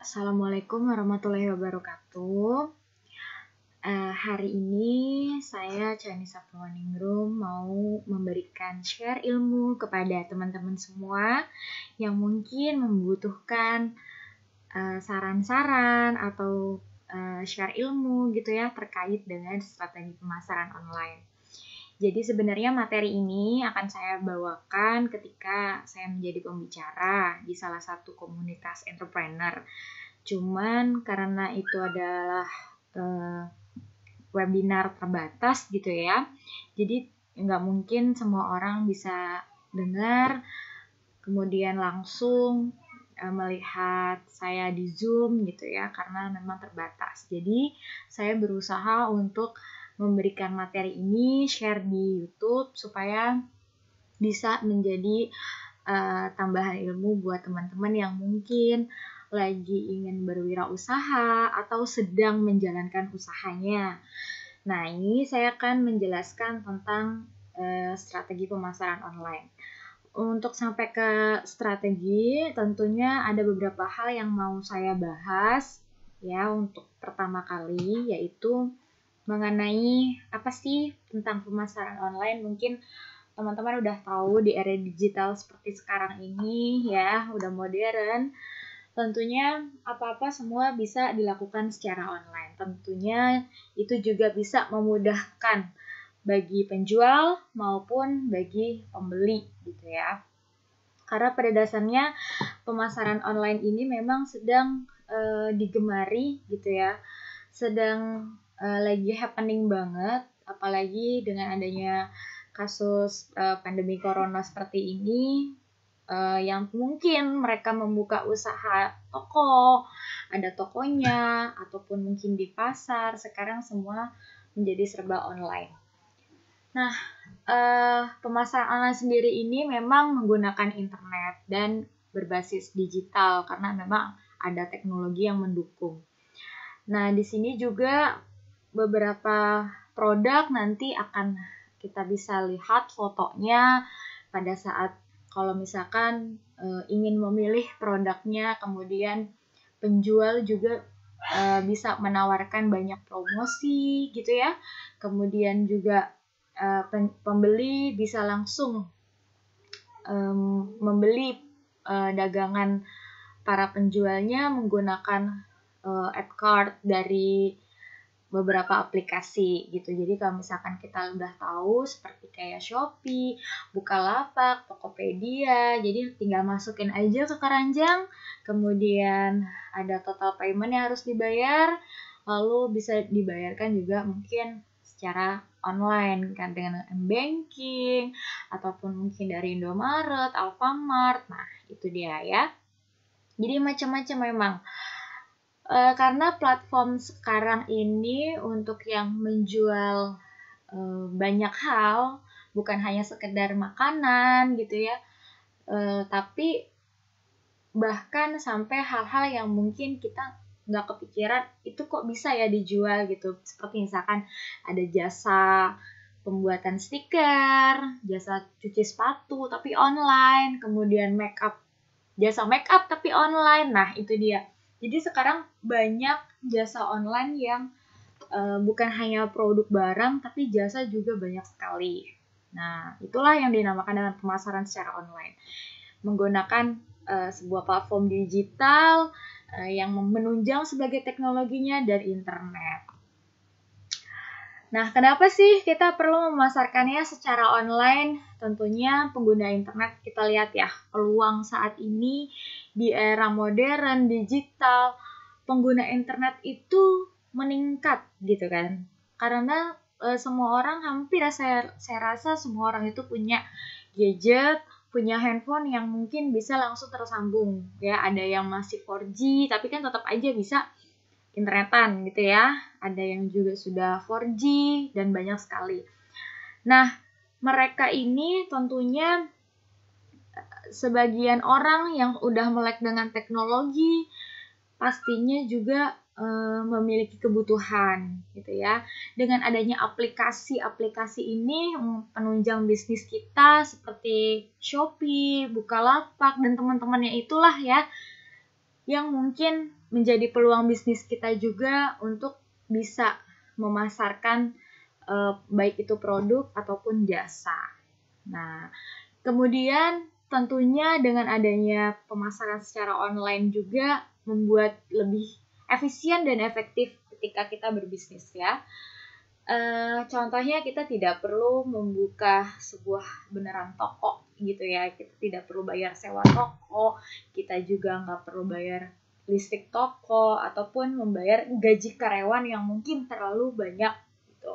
Assalamualaikum warahmatullahi wabarakatuh. Hari ini saya Chanisa Purwaningrum mau memberikan share ilmu kepada teman-teman semua yang mungkin membutuhkan saran-saran atau share ilmu gitu ya terkait dengan strategi pemasaran online. Jadi sebenarnya materi ini akan saya bawakan ketika saya menjadi pembicara di salah satu komunitas entrepreneur. Cuman karena itu adalah webinar terbatas gitu ya, jadi nggak mungkin semua orang bisa dengar, kemudian langsung melihat saya di Zoom gitu ya, karena memang terbatas. Jadi saya berusaha untuk memberikan materi ini, share di YouTube supaya bisa menjadi tambahan ilmu buat teman-teman yang mungkin lagi ingin berwirausaha atau sedang menjalankan usahanya. Nah, ini saya akan menjelaskan tentang strategi pemasaran online. Untuk sampai ke strategi, tentunya ada beberapa hal yang mau saya bahas ya untuk pertama kali, yaitu mengenai apa sih tentang pemasaran online. Mungkin teman-teman udah tahu di era digital seperti sekarang ini ya, udah modern. Tentunya apa-apa semua bisa dilakukan secara online. Tentunya itu juga bisa memudahkan bagi penjual maupun bagi pembeli gitu ya. Karena pada dasarnya pemasaran online ini memang sedang digemari gitu ya. Sedang lagi happening banget, apalagi dengan adanya kasus pandemi corona seperti ini, yang mungkin mereka membuka usaha toko, ada tokonya, ataupun mungkin di pasar, sekarang semua menjadi serba online. Nah, pemasaran online sendiri ini memang menggunakan internet dan berbasis digital karena memang ada teknologi yang mendukung. Nah, di sini juga beberapa produk nanti akan kita bisa lihat fotonya pada saat kalau misalkan ingin memilih produknya, kemudian penjual juga bisa menawarkan banyak promosi gitu ya. Kemudian juga pembeli bisa langsung membeli dagangan para penjualnya menggunakan add card dari beberapa aplikasi gitu. Jadi kalau misalkan kita udah tahu seperti kayak Shopee, Bukalapak, Tokopedia, jadi tinggal masukin aja ke keranjang, kemudian ada total payment yang harus dibayar, lalu bisa dibayarkan juga mungkin secara online kan dengan m-banking ataupun mungkin dari Indomaret, Alfamart. Nah, itu dia ya. Jadi macam-macam memang. Karena platform sekarang ini untuk yang menjual banyak hal, bukan hanya sekedar makanan gitu ya, tapi bahkan sampai hal-hal yang mungkin kita nggak kepikiran itu kok bisa ya dijual gitu. Seperti misalkan ada jasa pembuatan stiker, jasa cuci sepatu tapi online, kemudian jasa make up tapi online. Nah, itu dia. Jadi sekarang banyak jasa online yang bukan hanya produk barang, tapi jasa juga banyak sekali. Nah, itulah yang dinamakan dengan pemasaran secara online. Menggunakan sebuah platform digital yang menunjang sebagai teknologinya dari internet. Nah, kenapa sih kita perlu memasarkannya secara online? Tentunya pengguna internet, kita lihat ya, peluang saat ini di era modern, digital, pengguna internet itu meningkat gitu kan. Karena semua orang, hampir saya rasa semua orang itu punya gadget, punya handphone yang mungkin bisa langsung tersambung. Ya, ada yang masih 4G, tapi kan tetap aja bisa internetan gitu ya. Ada yang juga sudah 4G dan banyak sekali. Nah, mereka ini tentunya sebagian orang yang udah melek dengan teknologi pastinya juga memiliki kebutuhan gitu ya. Dengan adanya aplikasi-aplikasi ini penunjang bisnis kita seperti Shopee, Bukalapak dan teman-temannya itulah ya yang mungkin menjadi peluang bisnis kita juga untuk bisa memasarkan baik itu produk ataupun jasa. Nah, kemudian tentunya dengan adanya pemasaran secara online juga membuat lebih efisien dan efektif ketika kita berbisnis ya. Contohnya kita tidak perlu membuka sebuah beneran toko gitu ya. Kita tidak perlu bayar sewa toko, kita juga nggak perlu bayar listrik toko ataupun membayar gaji karyawan yang mungkin terlalu banyak gitu.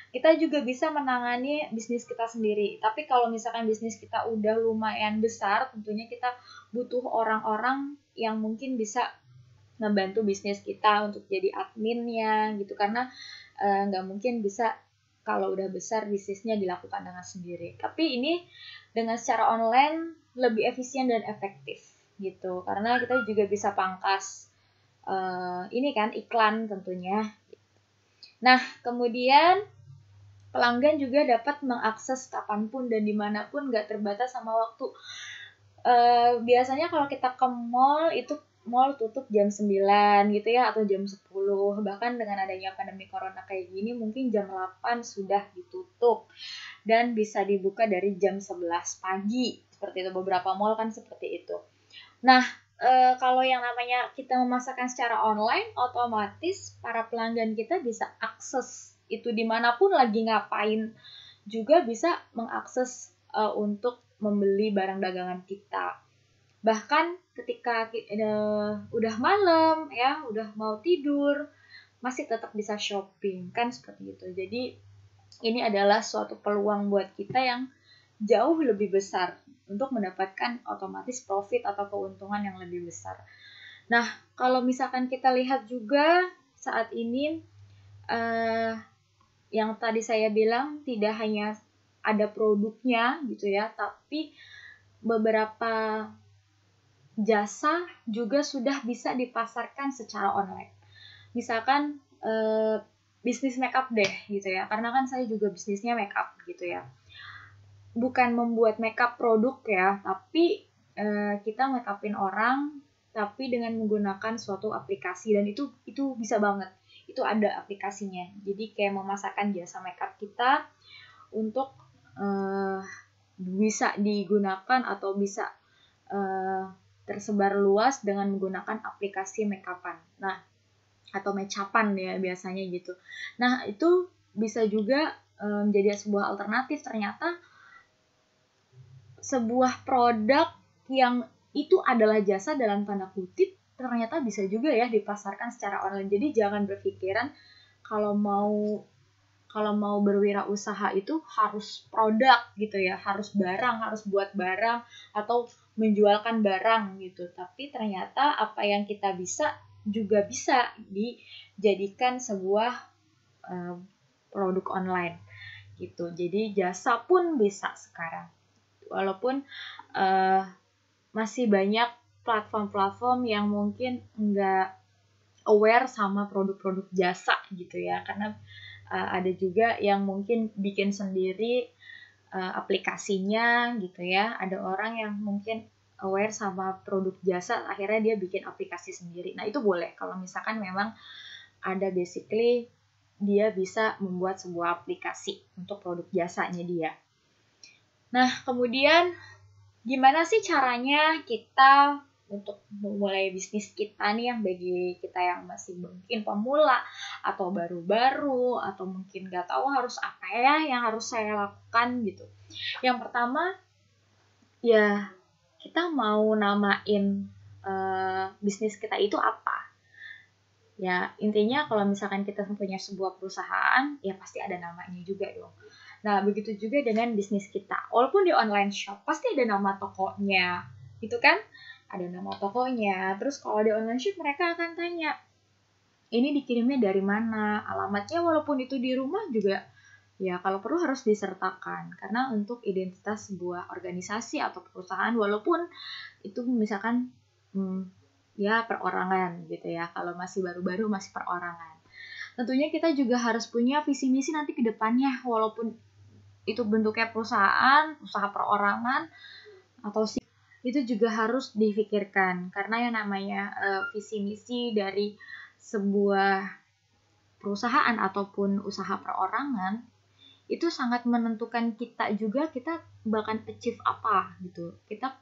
Kita juga bisa menangani bisnis kita sendiri. Tapi kalau misalkan bisnis kita udah lumayan besar, tentunya kita butuh orang-orang yang mungkin bisa ngebantu bisnis kita untuk jadi adminnya gitu, karena nggak mungkin bisa kalau udah besar bisnisnya dilakukan dengan sendiri. Tapi ini dengan secara online lebih efisien dan efektif gitu, karena kita juga bisa pangkas ini kan iklan tentunya. Nah, kemudian pelanggan juga dapat mengakses kapanpun dan dimanapun, nggak terbatas sama waktu. Biasanya kalau kita ke mall, itu mall tutup jam 9 gitu ya, atau jam 10. Bahkan dengan adanya pandemi corona kayak gini, mungkin jam 8 sudah ditutup. Dan bisa dibuka dari jam 11 pagi. Seperti itu, beberapa mall kan seperti itu. Nah, kalau yang namanya kita memasarkan secara online, otomatis para pelanggan kita bisa akses itu dimanapun lagi ngapain, juga bisa mengakses untuk membeli barang dagangan kita. Bahkan ketika udah malam ya, udah mau tidur, masih tetap bisa shopping kan, seperti itu. Jadi ini adalah suatu peluang buat kita yang jauh lebih besar untuk mendapatkan otomatis profit atau keuntungan yang lebih besar. Nah, kalau misalkan kita lihat juga saat ini yang tadi saya bilang, tidak hanya ada produknya gitu ya, tapi beberapa jasa juga sudah bisa dipasarkan secara online. Misalkan bisnis makeup deh gitu ya, karena kan saya juga bisnisnya makeup gitu ya. Bukan membuat makeup produk ya, tapi kita makeupin orang tapi dengan menggunakan suatu aplikasi, dan itu bisa banget. Itu ada aplikasinya. Jadi kayak memasarkan jasa makeup kita untuk bisa digunakan atau bisa tersebar luas dengan menggunakan aplikasi makeupan. Nah, atau makeupan ya biasanya gitu. Nah, itu bisa juga menjadi sebuah alternatif. Ternyata sebuah produk yang itu adalah jasa dalam tanda kutip, ternyata bisa juga ya dipasarkan secara online. Jadi jangan berpikiran kalau mau berwirausaha itu harus produk gitu ya, harus barang, harus buat barang atau menjualkan barang gitu. Tapi ternyata apa yang kita bisa juga bisa dijadikan sebuah produk online gitu. Jadi jasa pun bisa sekarang. Walaupun masih banyak platform-platform yang mungkin nggak aware sama produk-produk jasa gitu ya, karena ada juga yang mungkin bikin sendiri aplikasinya gitu ya. Ada orang yang mungkin aware sama produk jasa, akhirnya dia bikin aplikasi sendiri. Nah, itu boleh kalau misalkan memang ada basically dia bisa membuat sebuah aplikasi untuk produk jasanya dia. Nah, kemudian gimana sih caranya kita untuk memulai bisnis kita nih, yang bagi kita yang masih mungkin pemula atau baru-baru atau mungkin nggak tahu harus apa ya yang harus saya lakukan gitu. Yang pertama ya, kita mau namain bisnis kita itu apa. Ya, intinya kalau misalkan kita punya sebuah perusahaan, ya pasti ada namanya juga dong. Nah, begitu juga dengan bisnis kita. Walaupun di online shop, pasti ada nama tokonya. Itu kan? Ada nama tokonya. Terus kalau di online shop, mereka akan tanya, ini dikirimnya dari mana? Alamatnya walaupun itu di rumah juga, ya kalau perlu harus disertakan. Karena untuk identitas sebuah organisasi atau perusahaan, walaupun itu misalkan ya perorangan gitu ya. Kalau masih baru-baru masih perorangan. Tentunya kita juga harus punya visi misi nanti ke depannya, walaupun itu bentuknya perusahaan, usaha perorangan atau itu juga harus difikirkan, karena yang namanya visi misi dari sebuah perusahaan ataupun usaha perorangan itu sangat menentukan kita juga, kita bahkan achieve apa gitu. Kita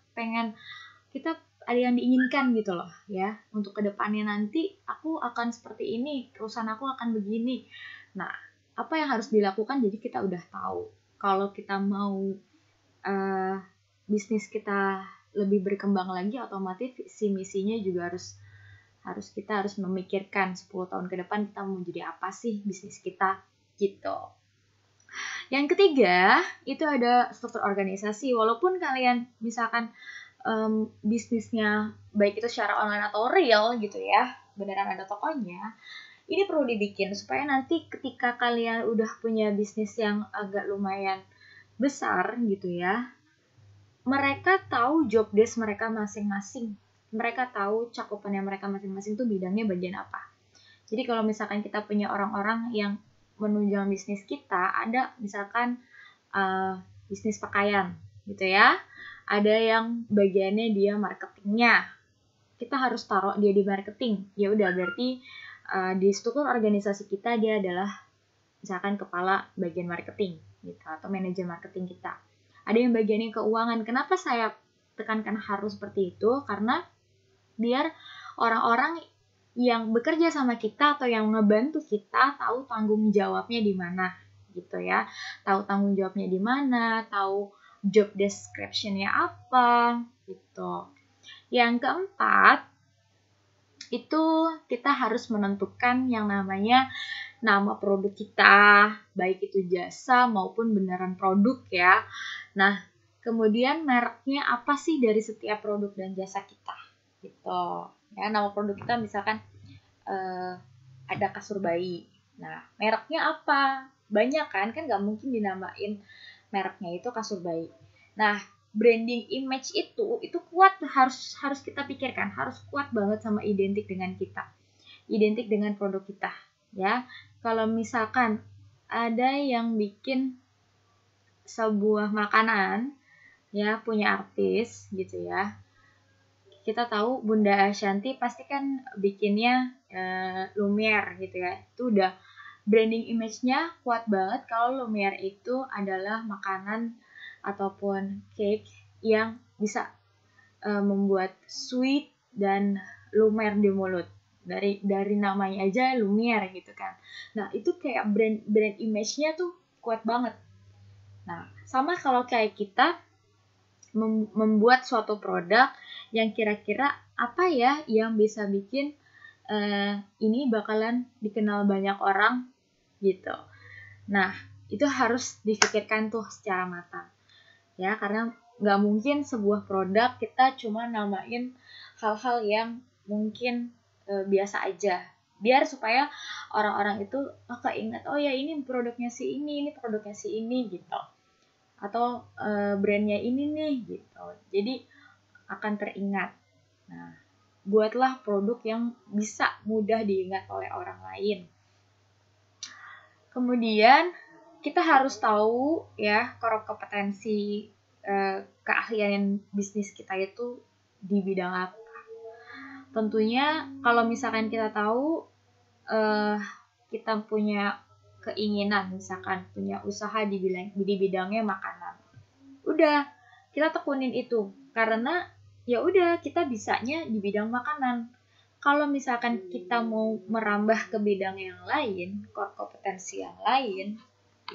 ada yang diinginkan gitu loh ya, untuk kedepannya nanti aku akan seperti ini, perusahaan aku akan begini. Nah, apa yang harus dilakukan, jadi kita udah tahu kalau kita mau bisnis kita lebih berkembang lagi, otomatis visi misinya juga kita harus memikirkan 10 tahun ke depan kita mau jadi apa sih bisnis kita gitu. Yang ketiga itu ada struktur organisasi. Walaupun kalian misalkan bisnisnya baik itu secara online atau real gitu ya, beneran ada tokonya, ini perlu dibikin supaya nanti ketika kalian udah punya bisnis yang agak lumayan besar gitu ya, mereka tahu job desk mereka masing-masing, mereka tahu cakupannya mereka masing-masing tuh bidangnya bagian apa. Jadi kalau misalkan kita punya orang-orang yang menunjang bisnis kita, ada misalkan bisnis pakaian gitu ya, ada yang bagiannya dia marketingnya, kita harus taruh dia di marketing. Ya udah, berarti di struktur organisasi kita dia adalah misalkan kepala bagian marketing gitu, atau manajer marketing kita. Ada yang bagiannya keuangan. Kenapa saya tekankan harus seperti itu? Karena biar orang-orang yang bekerja sama kita atau yang ngebantu kita tahu tanggung jawabnya di mana gitu ya, tahu tanggung jawabnya di mana, tahu job description-nya apa gitu. Yang keempat itu kita harus menentukan yang namanya nama produk kita, baik itu jasa maupun beneran produk ya. Nah, kemudian mereknya apa sih dari setiap produk dan jasa kita gitu ya. Nama produk kita misalkan ada kasur bayi, nah mereknya apa, banyak kan nggak mungkin dinamain mereknya itu kasur bayi. Nah, branding image itu kuat, harus kita pikirkan, harus kuat banget sama identik dengan kita, identik dengan produk kita ya. Kalau misalkan ada yang bikin sebuah makanan ya, punya artis gitu ya, kita tahu Bunda Ashanti pasti kan bikinnya Lumiere gitu ya. Itu udah branding image-nya kuat banget kalau Lumiere itu adalah makanan ataupun cake yang bisa membuat sweet dan lumer di mulut. Dari namanya aja Lumiere gitu kan. Nah, itu kayak brand image-nya tuh kuat banget. Nah, sama kalau kayak kita membuat suatu produk yang kira-kira apa ya yang bisa bikin ini bakalan dikenal banyak orang gitu. Nah, itu harus difikirkan tuh secara matang ya, karena nggak mungkin sebuah produk kita cuma namain hal-hal yang mungkin biasa aja, biar supaya orang-orang itu keinget, oh ya ini produknya si ini produknya si ini gitu, atau brandnya ini nih gitu, jadi akan teringat. Nah, buatlah produk yang bisa mudah diingat oleh orang lain. Kemudian kita harus tahu ya kompetensi keahlian bisnis kita itu di bidang apa. Tentunya kalau misalkan kita tahu kita punya keinginan misalkan punya usaha di bidangnya makanan, udah kita tekunin itu, karena ya udah kita bisanya di bidang makanan. Kalau misalkan kita mau merambah ke bidang yang lain, kompetensi yang lain,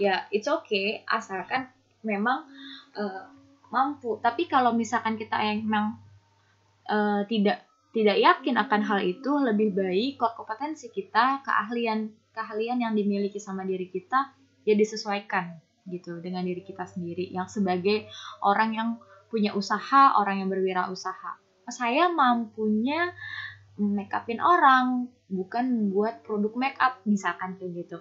ya it's okay asalkan memang mampu. Tapi kalau misalkan kita memang tidak yakin akan hal itu, lebih baik kompetensi kita, keahlian yang dimiliki sama diri kita ya disesuaikan gitu dengan diri kita sendiri, yang sebagai orang yang punya usaha, orang yang berwirausaha. Saya mampunya make upin orang, bukan buat produk make up misalkan kayak gitu.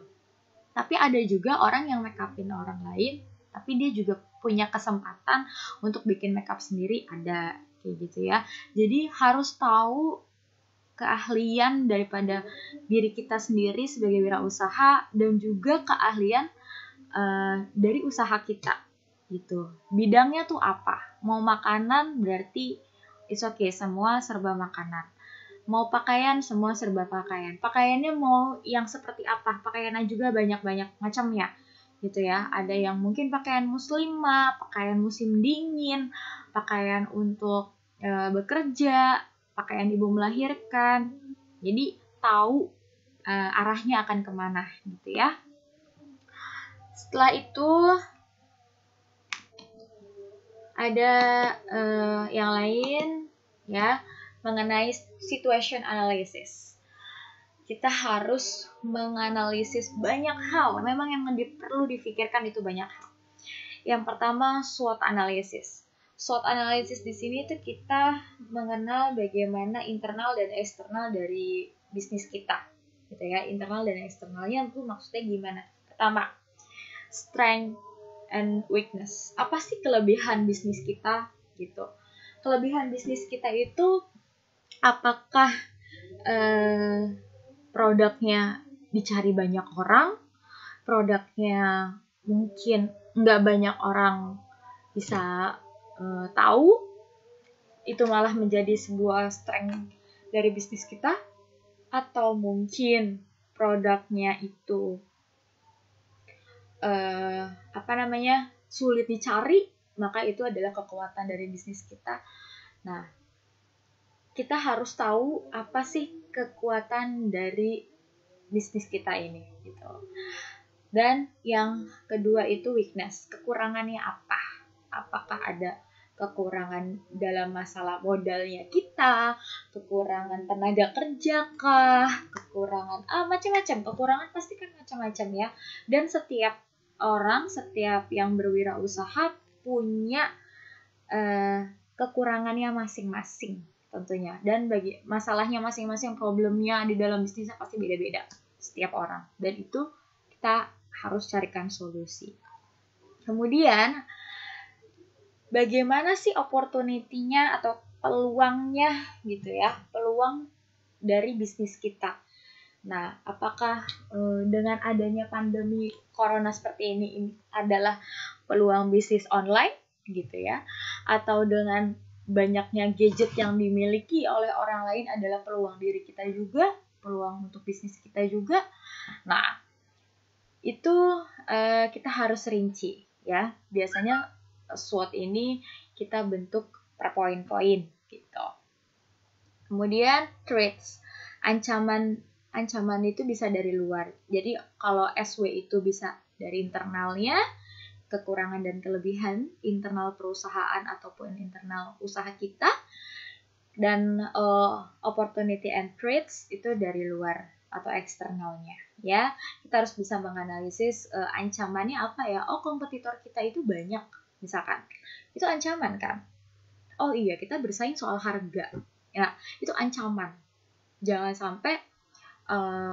Tapi ada juga orang yang make upin orang lain, tapi dia juga punya kesempatan untuk bikin make up sendiri, ada kayak gitu ya. Jadi harus tahu keahlian daripada diri kita sendiri sebagai wirausaha dan juga keahlian dari usaha kita gitu. Bidangnya tuh apa? Mau makanan berarti it's okay, semua serba makanan. Mau pakaian, semua serba pakaian. Pakaiannya mau yang seperti apa? Pakaiannya juga banyak-banyak macamnya gitu ya. Ada yang mungkin pakaian muslimah, pakaian musim dingin, pakaian untuk bekerja, pakaian ibu melahirkan. Jadi tahu arahnya akan kemana gitu ya. Setelah itu ada yang lain ya, mengenai situation analysis. Kita harus menganalisis banyak hal. Memang yang perlu difikirkan itu banyak hal. Yang pertama SWOT analysis. SWOT analysis di sini tuh kita mengenal bagaimana internal dan eksternal dari bisnis kita, gitu ya. Internal dan eksternalnya itu maksudnya gimana? Pertama, strength and weakness. Apa sih kelebihan bisnis kita gitu? Kelebihan bisnis kita itu apakah produknya dicari banyak orang, produknya mungkin nggak banyak orang bisa tahu, itu malah menjadi sebuah strength dari bisnis kita, atau mungkin produknya itu sulit dicari, maka itu adalah kekuatan dari bisnis kita. Nah, kita harus tahu apa sih kekuatan dari bisnis kita ini gitu. Dan yang kedua itu weakness, kekurangannya apa? Apakah ada kekurangan dalam masalah modalnya kita, kekurangan tenaga kerja kah, kekurangan macam-macam. Kekurangan pasti kan macam-macam ya. Dan setiap orang, setiap yang berwirausaha punya kekurangannya masing-masing tentunya. Dan bagi masalahnya masing-masing, problemnya di dalam bisnisnya pasti beda-beda setiap orang. Dan itu kita harus carikan solusi. Kemudian bagaimana sih opportunity-nya atau peluangnya gitu ya, peluang dari bisnis kita. Nah, apakah dengan adanya pandemi corona seperti ini adalah peluang bisnis online gitu ya, atau dengan banyaknya gadget yang dimiliki oleh orang lain adalah peluang diri kita juga, peluang untuk bisnis kita juga. Nah, itu kita harus rinci ya. Biasanya SWOT ini kita bentuk per poin-poin gitu. Kemudian threats, ancaman itu bisa dari luar. Jadi kalau SW itu bisa dari internalnya, kekurangan dan kelebihan internal perusahaan ataupun internal usaha kita, dan opportunity and threats itu dari luar atau eksternalnya ya. Kita harus bisa menganalisis ancamannya apa ya. Oh, kompetitor kita itu banyak misalkan, itu ancaman kan. Oh iya, kita bersaing soal harga ya, itu ancaman. Jangan sampai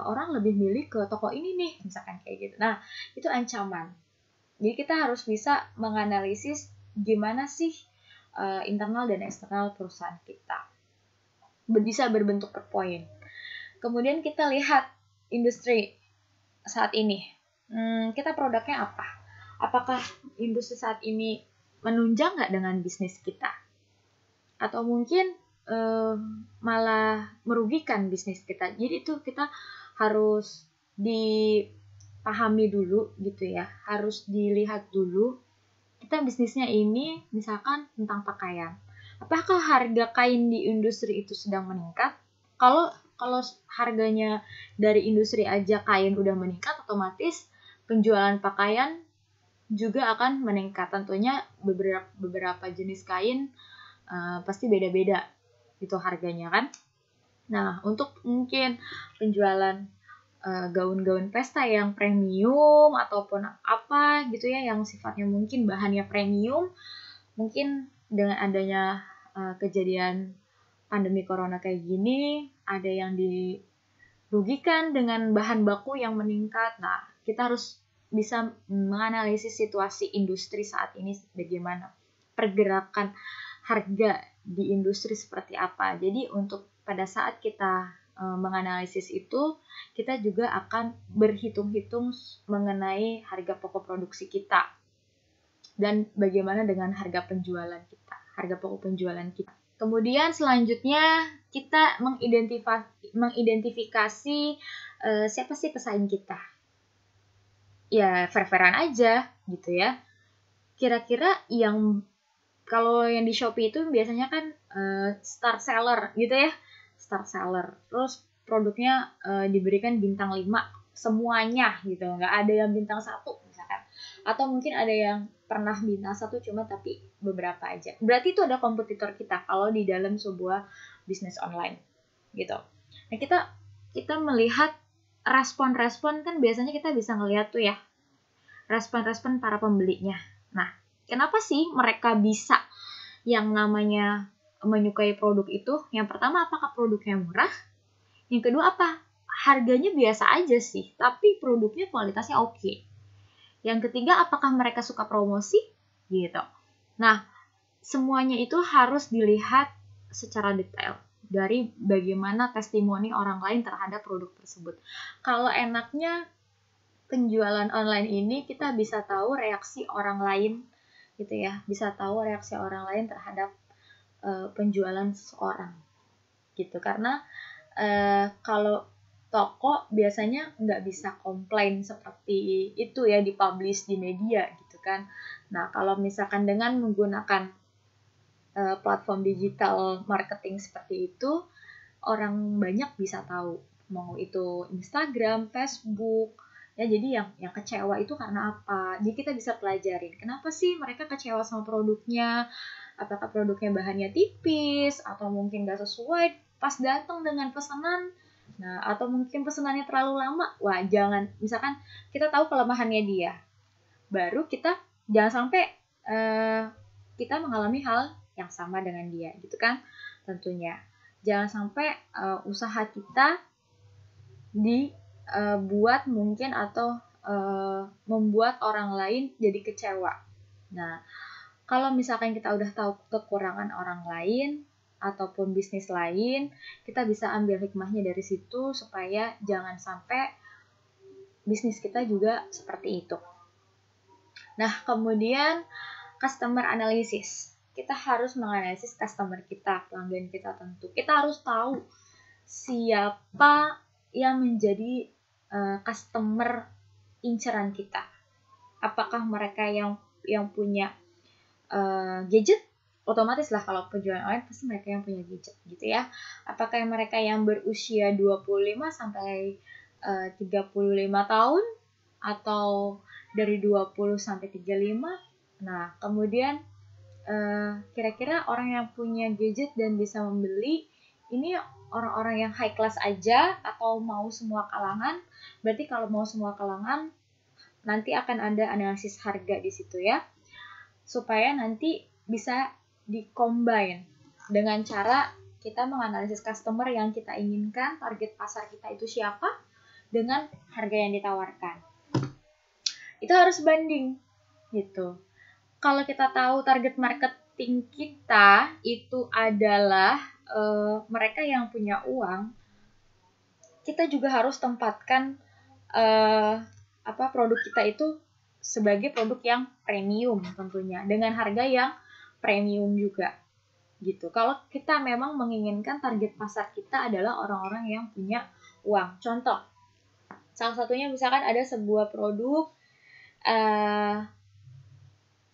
orang lebih milih ke toko ini nih misalkan kayak gitu. Nah, itu ancaman. Jadi kita harus bisa menganalisis gimana sih internal dan eksternal perusahaan kita. Bisa berbentuk per poin. Kemudian kita lihat industri saat ini. Kita produknya apa? Apakah industri saat ini menunjang nggak dengan bisnis kita? Atau mungkin malah merugikan bisnis kita. Jadi itu kita harus dipahami dulu gitu ya. Harus dilihat dulu. Kita bisnisnya ini misalkan tentang pakaian. Apakah harga kain di industri itu sedang meningkat? Kalau harganya dari industri aja kain udah meningkat, otomatis penjualan pakaian juga akan meningkat. Tentunya beberapa jenis kain pasti beda-beda itu harganya kan. Nah, untuk mungkin penjualan gaun-gaun pesta yang premium ataupun apa gitu ya, yang sifatnya mungkin bahannya premium, mungkin dengan adanya kejadian pandemi corona kayak gini, ada yang dirugikan dengan bahan baku yang meningkat. Nah, kita harus bisa menganalisis situasi industri saat ini bagaimana, pergerakan harga di industri seperti apa. Jadi untuk pada saat kita menganalisis itu, kita juga akan berhitung-hitung mengenai harga pokok produksi kita. dan bagaimana dengan harga penjualan kita, harga pokok penjualan kita. Kemudian selanjutnya kita mengidentifikasi siapa sih pesaing kita. Ya fair-fairan aja gitu ya. Kira-kira yang kalau yang di Shopee itu biasanya kan star seller gitu ya, star seller. Terus produknya diberikan bintang 5 semuanya gitu, nggak ada yang bintang 1 misalkan. Atau mungkin ada yang pernah bintang 1 cuma tapi beberapa aja. Berarti itu ada kompetitor kita kalau di dalam sebuah bisnis online gitu. Nah, kita melihat respon-respon kan biasanya kita bisa ngelihat tuh ya, respon-respon para pembelinya. Nah, kenapa sih mereka bisa yang namanya menyukai produk itu? Yang pertama, apakah produknya murah? Yang kedua, apa? Harganya biasa aja sih, tapi produknya kualitasnya oke. Yang ketiga, apakah mereka suka promosi? Gitu. Nah, semuanya itu harus dilihat secara detail dari bagaimana testimoni orang lain terhadap produk tersebut. Kalau enaknya penjualan online ini kita bisa tahu reaksi orang lain gitu ya, bisa tahu reaksi orang lain terhadap penjualan seseorang gitu, karena kalau toko biasanya nggak bisa komplain seperti itu ya, dipublish di media gitu kan. Nah, kalau misalkan dengan menggunakan platform digital marketing seperti itu, orang banyak bisa tahu, mau itu Instagram, Facebook, ya. Jadi yang kecewa itu karena apa? Jadi kita bisa pelajarin kenapa sih mereka kecewa sama produknya, apakah produknya bahannya tipis atau mungkin gak sesuai pas datang dengan pesanan. Nah, atau mungkin pesanannya terlalu lama. Wah, jangan, misalkan kita tahu kelemahannya dia, baru kita jangan sampai kita mengalami hal yang sama dengan dia gitu kan. Tentunya jangan sampai usaha kita dibuat mungkin atau membuat orang lain jadi kecewa. Nah, kalau misalkan kita udah tahu kekurangan orang lain ataupun bisnis lain, kita bisa ambil hikmahnya dari situ supaya jangan sampai bisnis kita juga seperti itu. Nah, kemudian customer analysis. Kita harus menganalisis customer kita, pelanggan kita tentu. Kita harus tahu siapa yang menjadi customer inceran kita. Apakah mereka yang punya gadget? Otomatis lah kalau penjualan online pasti mereka yang punya gadget gitu ya. Apakah mereka yang berusia 25 sampai 35 tahun atau dari 20 sampai 35? Nah, kemudian kira-kira orang yang punya gadget dan bisa membeli ini orang-orang yang high class aja atau mau semua kalangan? Berarti kalau mau semua kalangan nanti akan ada analisis harga di situ ya, supaya nanti bisa di-combine dengan cara kita menganalisis customer yang kita inginkan, target pasar kita itu siapa, dengan harga yang ditawarkan. Itu harus banding gitu. Kalau kita tahu target marketing kita itu adalah mereka yang punya uang, kita juga harus tempatkan produk kita itu sebagai produk yang premium tentunya, dengan harga yang premium juga gitu. Kalau kita memang menginginkan target pasar kita adalah orang-orang yang punya uang. Contoh, salah satunya misalkan ada sebuah produk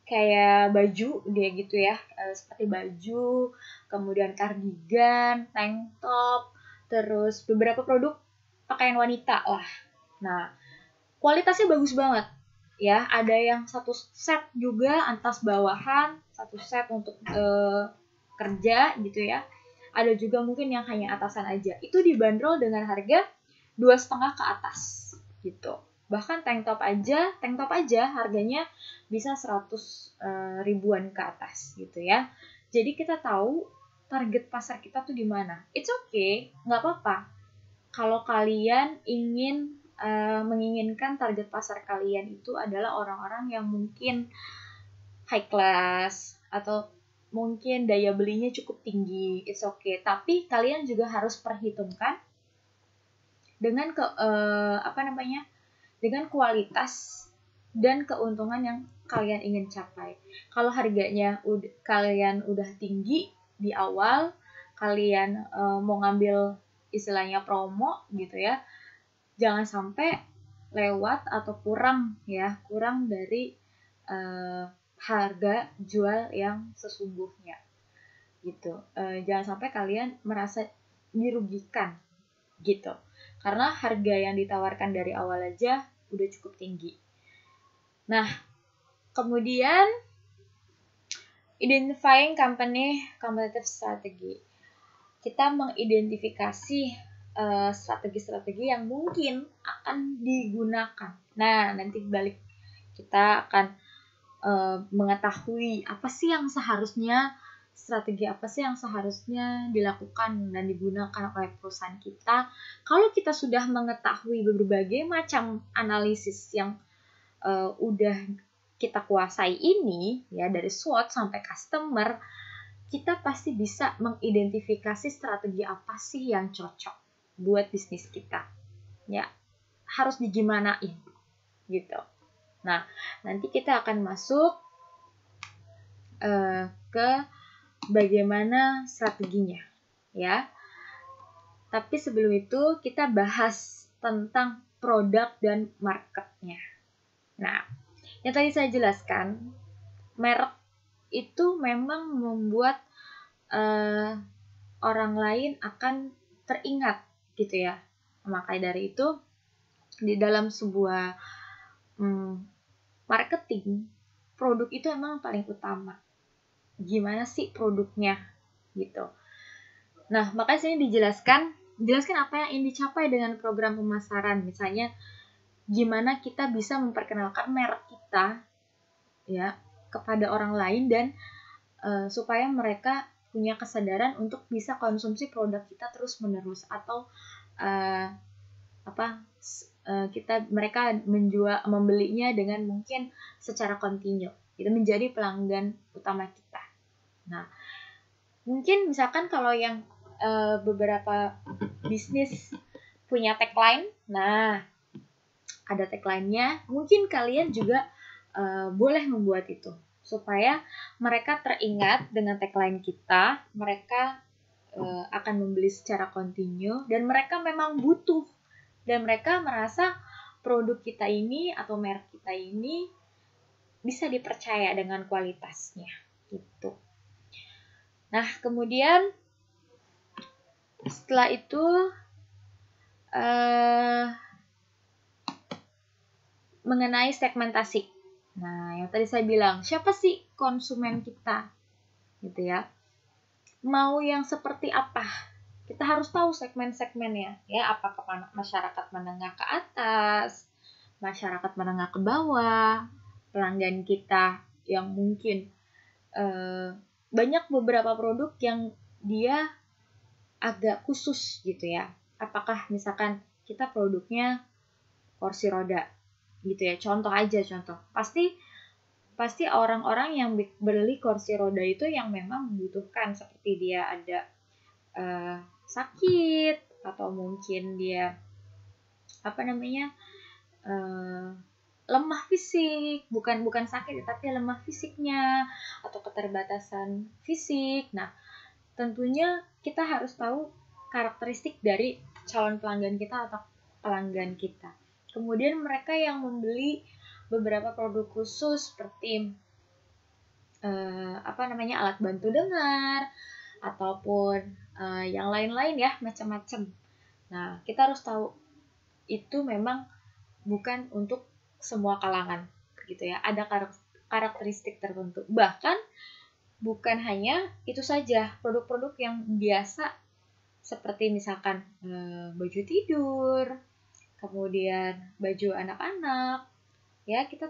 kayak baju dia gitu ya, seperti baju, kemudian kardigan, tank top, terus beberapa produk pakaian wanita lah. Nah, kualitasnya bagus banget ya, ada yang satu set juga atas bawahan, satu set untuk kerja gitu ya, ada juga mungkin yang hanya atasan aja, itu dibanderol dengan harga 2,5 ke atas gitu. Bahkan tank top aja harganya bisa 100 ribuan ke atas gitu ya. Jadi kita tahu target pasar kita tuh di mana. It's okay, nggak apa-apa kalau kalian menginginkan target pasar kalian itu adalah orang-orang yang mungkin high class atau mungkin daya belinya cukup tinggi. It's okay, tapi kalian juga harus perhitungkan dengan dengan kualitas dan keuntungan yang kalian ingin capai. Kalau harganya kalian udah tinggi di awal, kalian mau ngambil istilahnya promo gitu ya, jangan sampai lewat atau kurang dari harga jual yang sesungguhnya gitu. Jangan sampai kalian merasa dirugikan gitu, karena harga yang ditawarkan dari awal aja udah cukup tinggi. Nah, kemudian identifying company competitive strategy, kita mengidentifikasi strategi-strategi yang mungkin akan digunakan. Nah, nanti balik kita akan mengetahui strategi apa sih yang seharusnya dilakukan dan digunakan oleh perusahaan kita. Kalau kita sudah mengetahui berbagai macam analisis yang udah kita kuasai ini, ya dari SWOT sampai customer, kita pasti bisa mengidentifikasi strategi apa sih yang cocok buat bisnis kita. Ya, harus digimanain gitu. Nah, nanti kita akan masuk ke bagaimana strateginya, ya. Tapi sebelum itu kita bahas tentang produk dan marketnya. Nah, yang tadi saya jelaskan, merek itu memang membuat orang lain akan teringat gitu ya. Makanya dari itu di dalam sebuah marketing, produk itu emang paling utama. Gimana sih produknya gitu. Nah, makanya sini dijelaskan apa yang ingin dicapai dengan program pemasaran. Misalnya gimana kita bisa memperkenalkan merek kita ya kepada orang lain, dan supaya mereka punya kesadaran untuk bisa konsumsi produk kita terus-menerus, atau mereka membelinya dengan mungkin secara kontinu. Itu menjadi pelanggan utama kita. Nah, mungkin misalkan kalau yang beberapa bisnis punya tagline, nah ada tagline-nya, mungkin kalian juga boleh membuat itu supaya mereka teringat dengan tagline kita, mereka akan membeli secara kontinu dan mereka memang butuh, dan mereka merasa produk kita ini atau merek kita ini bisa dipercaya dengan kualitasnya gitu. Nah, kemudian setelah itu mengenai segmentasi. Nah, yang tadi saya bilang, siapa sih konsumen kita? Gitu ya. Mau yang seperti apa? Kita harus tahu segmen-segmennya, ya, apakah masyarakat menengah ke atas, masyarakat menengah ke bawah, pelanggan kita yang mungkin banyak beberapa produk yang dia agak khusus gitu ya. Apakah misalkan kita produknya kursi roda gitu ya, contoh. Pasti orang-orang yang beli kursi roda itu yang memang membutuhkan, seperti dia ada sakit, atau mungkin dia lemah fisik, bukan sakit tapi lemah fisiknya atau keterbatasan fisik. Nah, tentunya kita harus tahu karakteristik dari calon pelanggan kita atau pelanggan kita. Kemudian mereka yang membeli beberapa produk khusus seperti alat bantu dengar ataupun yang lain-lain ya, macam-macam. Nah, kita harus tahu itu memang bukan untuk semua kalangan gitu ya. Ada karakteristik tertentu. Bahkan bukan hanya itu saja, produk-produk yang biasa seperti misalkan baju tidur, kemudian baju anak-anak. Ya, kita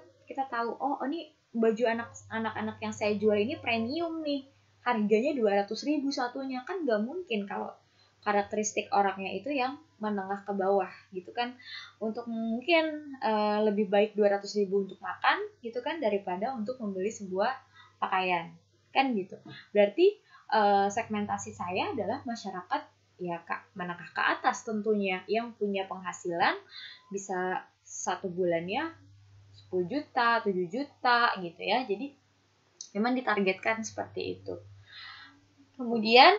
tahu, oh ini baju anak-anak yang saya jual ini premium nih. Harganya 200.000 satunya, kan nggak mungkin kalau karakteristik orangnya itu yang menengah ke bawah gitu kan. Untuk mungkin lebih baik 200.000 untuk makan gitu kan daripada untuk membeli sebuah pakaian kan gitu. Berarti segmentasi saya adalah masyarakat ya menengah ke atas tentunya, yang punya penghasilan bisa 1 bulannya 10 juta, 7 juta gitu ya. Jadi memang ditargetkan seperti itu. Kemudian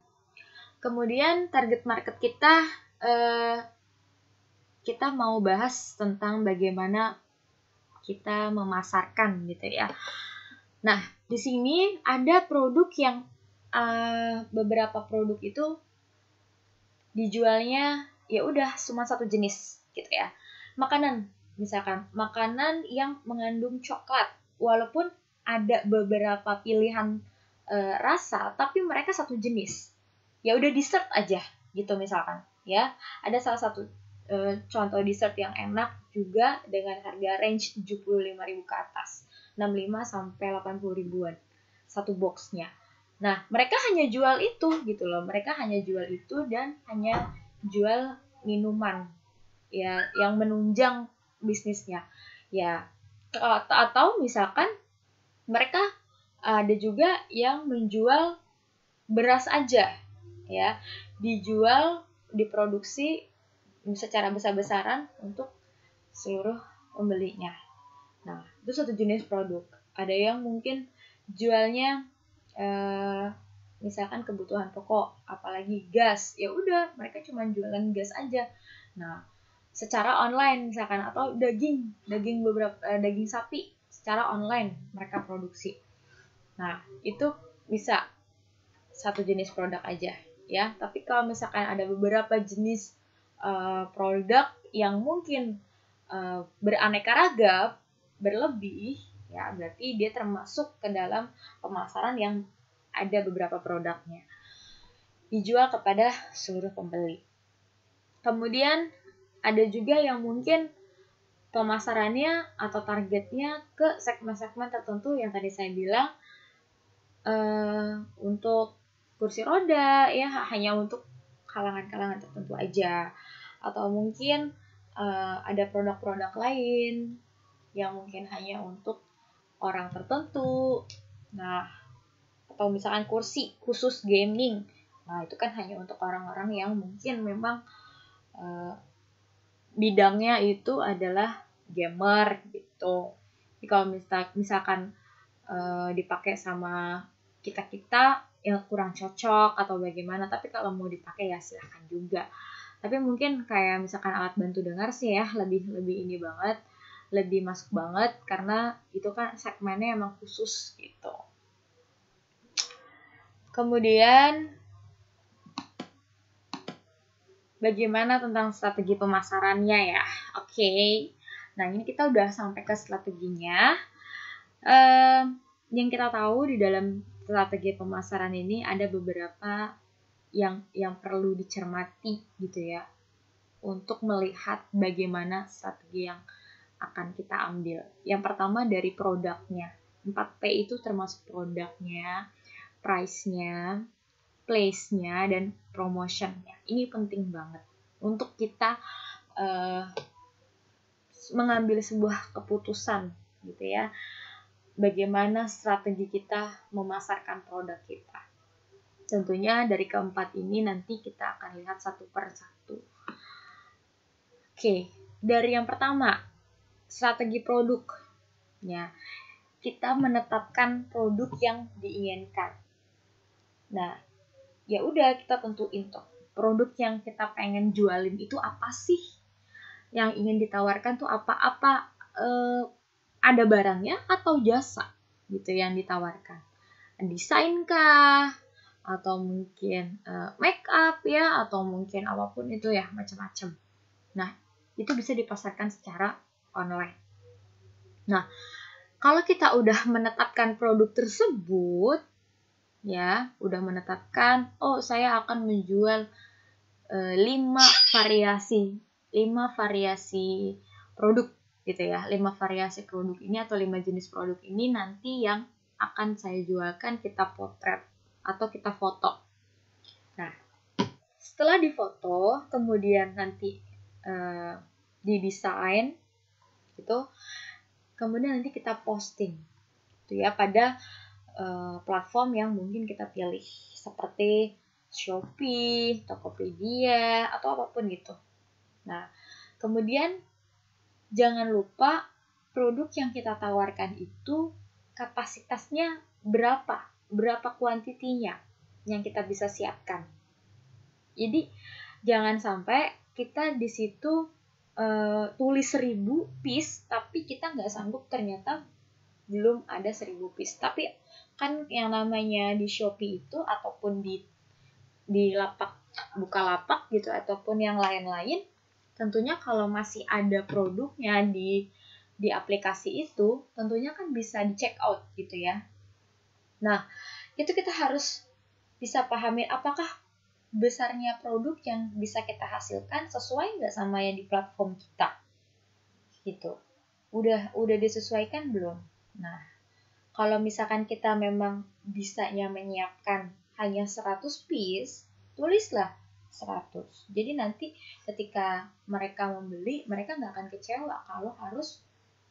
target market kita mau bahas tentang bagaimana kita memasarkan gitu ya. Nah, di sini ada produk yang beberapa produk itu dijualnya ya udah cuma satu jenis gitu ya. Makanan, misalkan makanan yang mengandung coklat, walaupun ada beberapa pilihan rasa, tapi mereka satu jenis. Ya udah dessert aja gitu misalkan ya. Ada salah satu contoh dessert yang enak juga dengan harga range 75.000 ke atas, 65 sampai 80 ribuan satu boxnya. Nah, mereka hanya jual itu gitu loh. Mereka hanya jual itu dan hanya jual minuman ya yang menunjang bisnisnya. Ya, atau misalkan mereka ada juga yang menjual beras aja ya, diproduksi secara besar-besaran untuk seluruh pembelinya. Nah, itu satu jenis produk. Ada yang mungkin jualnya misalkan kebutuhan pokok, apalagi gas. Ya udah, mereka cuma jualan gas aja. Nah, secara online misalkan, atau daging sapi secara online mereka produksi. Nah, itu bisa satu jenis produk aja ya. Tapi kalau misalkan ada beberapa jenis produk yang mungkin beraneka ragam, berlebih ya, berarti dia termasuk ke dalam pemasaran yang ada beberapa produknya dijual kepada seluruh pembeli. Kemudian ada juga yang mungkin pemasarannya atau targetnya ke segmen-segmen tertentu yang tadi saya bilang, untuk kursi roda ya, hanya untuk kalangan-kalangan tertentu aja, atau mungkin ada produk-produk lain yang mungkin hanya untuk orang tertentu. Nah, atau misalkan kursi khusus gaming. Nah, itu kan hanya untuk orang-orang yang mungkin memang bidangnya itu adalah gamer gitu. Jadi kalau misalkan dipakai sama kita yang kurang cocok atau bagaimana, tapi kalau mau dipakai ya silahkan juga. Tapi mungkin kayak misalkan alat bantu dengar sih ya lebih ini banget, lebih masuk banget karena itu kan segmennya emang khusus gitu. Kemudian bagaimana tentang strategi pemasarannya ya? Oke. Nah, ini kita udah sampai ke strateginya. Yang kita tahu di dalam strategi pemasaran ini ada beberapa yang perlu dicermati gitu ya, untuk melihat bagaimana strategi yang akan kita ambil. Yang pertama dari produknya. 4P itu termasuk produknya, price-nya, place-nya, dan promotion-nya. Ini penting banget untuk kita mengambil sebuah keputusan gitu ya. Bagaimana strategi kita memasarkan produk kita. Tentunya dari keempat ini nanti kita akan lihat satu per satu. Oke, dari yang pertama, strategi produk. Ya, kita menetapkan produk yang diinginkan. Nah, ya udah kita tentuin tuh produk yang kita pengen jualin itu apa sih, yang ingin ditawarkan tuh apa ada barangnya atau jasa gitu yang ditawarkan, desain kah, atau mungkin make up ya, atau mungkin apapun itu ya, macam-macam. Nah, itu bisa dipasarkan secara online. Nah, kalau kita udah menetapkan produk tersebut ya, udah menetapkan, oh saya akan menjual 5 variasi produk gitu ya. 5 variasi produk ini atau 5 jenis produk ini nanti yang akan saya jualkan, kita potret atau kita foto. Nah, setelah difoto, kemudian nanti didesain gitu, kemudian nanti kita posting gitu ya pada platform yang mungkin kita pilih, seperti Shopee, Tokopedia, atau apapun gitu. Nah, kemudian jangan lupa produk yang kita tawarkan itu kapasitasnya berapa kuantitinya yang kita bisa siapkan. Jadi jangan sampai kita di situ tulis 1000 piece tapi kita nggak sanggup, ternyata belum ada 1000 piece. Tapi kan yang namanya di Shopee itu ataupun di lapak Bukalapak gitu ataupun yang lain-lain, tentunya kalau masih ada produknya di aplikasi itu, tentunya kan bisa di check out gitu ya. Nah, itu kita harus bisa pahami apakah besarnya produk yang bisa kita hasilkan sesuai nggak sama yang di platform kita gitu. Udah disesuaikan belum? Nah, kalau misalkan kita memang bisanya menyiapkan hanya 100 piece, tulislah 100. Jadi nanti ketika mereka membeli, mereka nggak akan kecewa kalau harus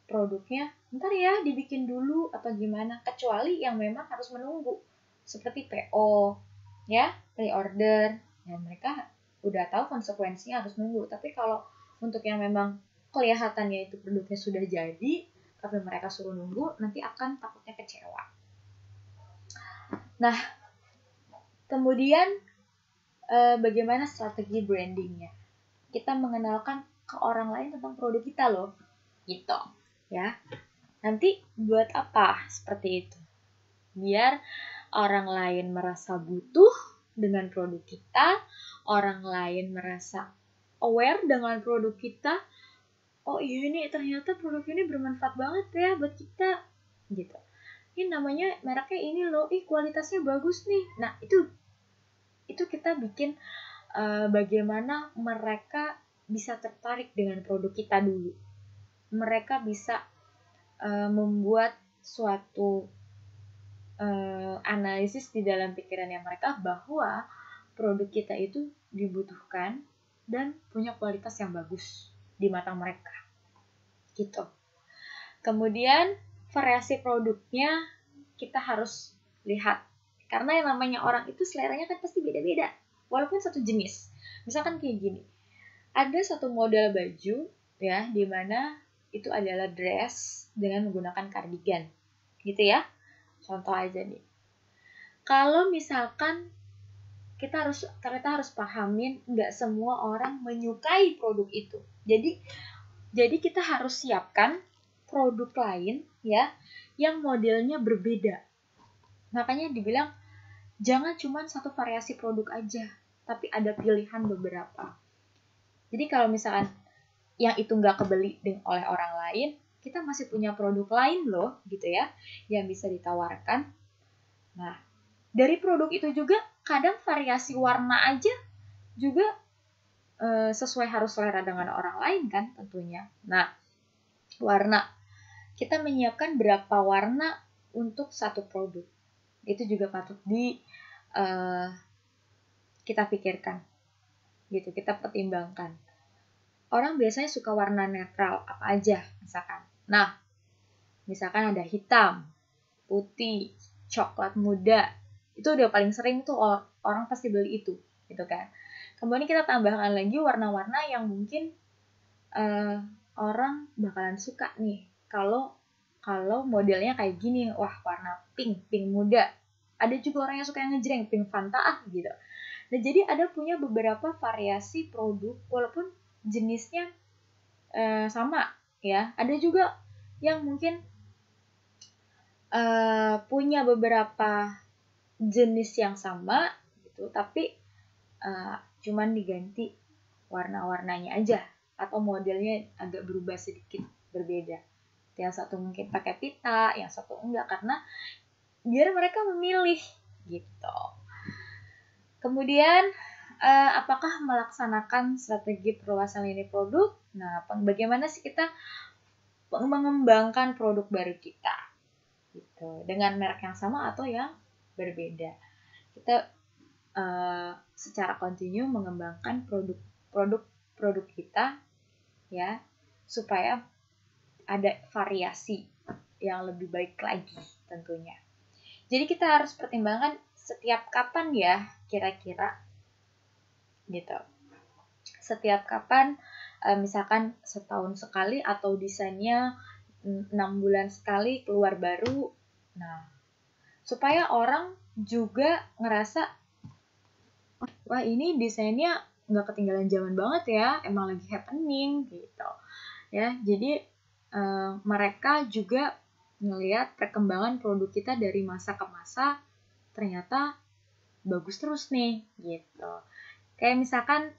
produknya ntar ya dibikin dulu apa gimana, kecuali yang memang harus menunggu seperti PO ya, pre-order, dan mereka udah tahu konsekuensinya harus nunggu. Tapi kalau untuk yang memang kelihatannya itu produknya sudah jadi tapi mereka suruh nunggu, nanti akan takutnya kecewa. Nah, kemudian bagaimana strategi brandingnya? Kita mengenalkan ke orang lain tentang produk kita loh, gitu ya. Nanti buat apa seperti itu? Biar orang lain merasa butuh dengan produk kita, orang lain merasa aware dengan produk kita. Oh iya nih, ternyata produk ini bermanfaat banget ya buat kita, gitu. Ini namanya mereknya ini loh, kualitasnya bagus nih. Nah itu kita bikin bagaimana mereka bisa tertarik dengan produk kita dulu. Mereka bisa membuat suatu analisis di dalam pikirannya mereka bahwa produk kita itu dibutuhkan dan punya kualitas yang bagus di mata mereka gitu. Kemudian variasi produknya kita harus lihat, karena yang namanya orang itu seleranya kan pasti beda-beda walaupun satu jenis. Misalkan kayak gini, ada satu model baju ya, dimana itu adalah dress dengan menggunakan cardigan gitu ya. Contoh aja nih, kalau misalkan kita harus pahamin nggak semua orang menyukai produk itu. Jadi kita harus siapkan produk lain ya yang modelnya berbeda. Makanya dibilang jangan cuma satu variasi produk aja, tapi ada pilihan beberapa. Jadi kalau misalkan yang itu nggak kebeli oleh orang lain, kita masih punya produk lain loh gitu ya yang bisa ditawarkan. Nah, dari produk itu juga kadang variasi warna aja juga sesuai harus selera dengan orang lain kan tentunya. Nah, warna, kita menyiapkan berapa warna untuk satu produk, itu juga patut kita pikirkan gitu, kita pertimbangkan. Orang biasanya suka warna netral apa aja misalkan. Nah, misalkan ada hitam, putih, coklat muda, itu udah paling sering tuh orang pasti beli itu gitu kan. Kemudian kita tambahkan lagi warna-warna yang mungkin orang bakalan suka nih kalau modelnya kayak gini. Wah, warna pink muda. Ada juga orang yang suka yang ngejreng, pink Fanta gitu. Nah, jadi ada punya beberapa variasi produk walaupun jenisnya sama ya. Ada juga yang mungkin punya beberapa jenis yang sama gitu, tapi cuman diganti warna-warnanya aja atau modelnya agak berubah sedikit berbeda. Yang satu mungkin pakai pita, yang satu enggak, karena biar mereka memilih gitu. Kemudian apakah melaksanakan strategi perluasan lini produk? Nah, bagaimana sih kita mengembangkan produk baru kita gitu dengan merek yang sama atau yang berbeda? Kita secara kontinu mengembangkan produk kita ya, supaya ada variasi yang lebih baik lagi tentunya. Jadi kita harus pertimbangkan setiap kapan ya kira-kira gitu. Setiap kapan, misalkan setahun sekali atau desainnya 6 bulan sekali keluar baru. Nah, supaya orang juga ngerasa, wah ini desainnya nggak ketinggalan zaman banget ya, emang lagi happening gitu ya. Jadi mereka juga ngelihat perkembangan produk kita dari masa ke masa, ternyata bagus terus nih gitu. Kayak misalkan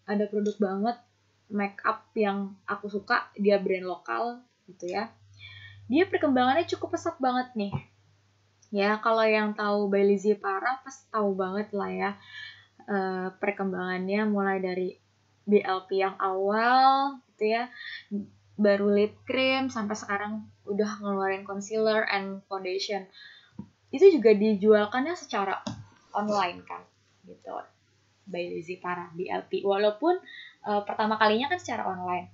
ada produk banget make up yang aku suka, dia brand lokal gitu ya. Dia perkembangannya cukup pesat banget nih. Ya, kalau yang tahu by Lizzie Para pasti tahu banget lah ya. Perkembangannya mulai dari BLP yang awal gitu ya, baru lip cream, sampai sekarang udah ngeluarin concealer and foundation. Itu juga dijualkannya secara online kan gitu, by Lizzie Para BLP. Walaupun pertama kalinya kan secara online,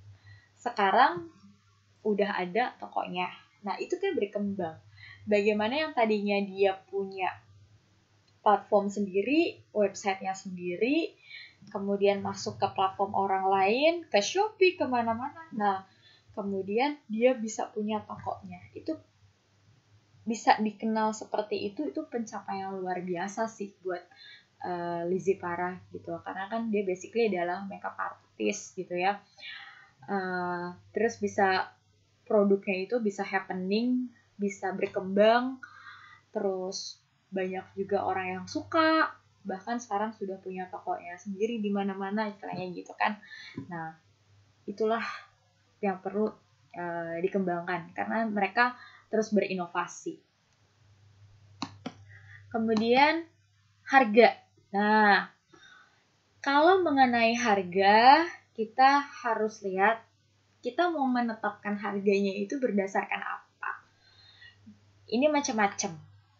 sekarang udah ada tokonya. Nah itu kan berkembang. Bagaimana yang tadinya dia punya platform sendiri, websitenya sendiri, kemudian masuk ke platform orang lain, ke Shopee, kemana-mana. Nah, kemudian dia bisa punya tokonya. Itu bisa dikenal seperti itu pencapaian luar biasa sih buat Lizzie Para gitu. Karena kan dia basically adalah makeup artist gitu ya. Terus bisa produknya itu bisa happening, bisa berkembang, terus banyak juga orang yang suka, bahkan sekarang sudah punya tokonya sendiri di mana-mana istilahnya gitu kan. Nah, itulah yang perlu dikembangkan karena mereka terus berinovasi. Kemudian harga. Nah, kalau mengenai harga, kita harus lihat kita mau menetapkan harganya itu berdasarkan apa. Ini macam-macam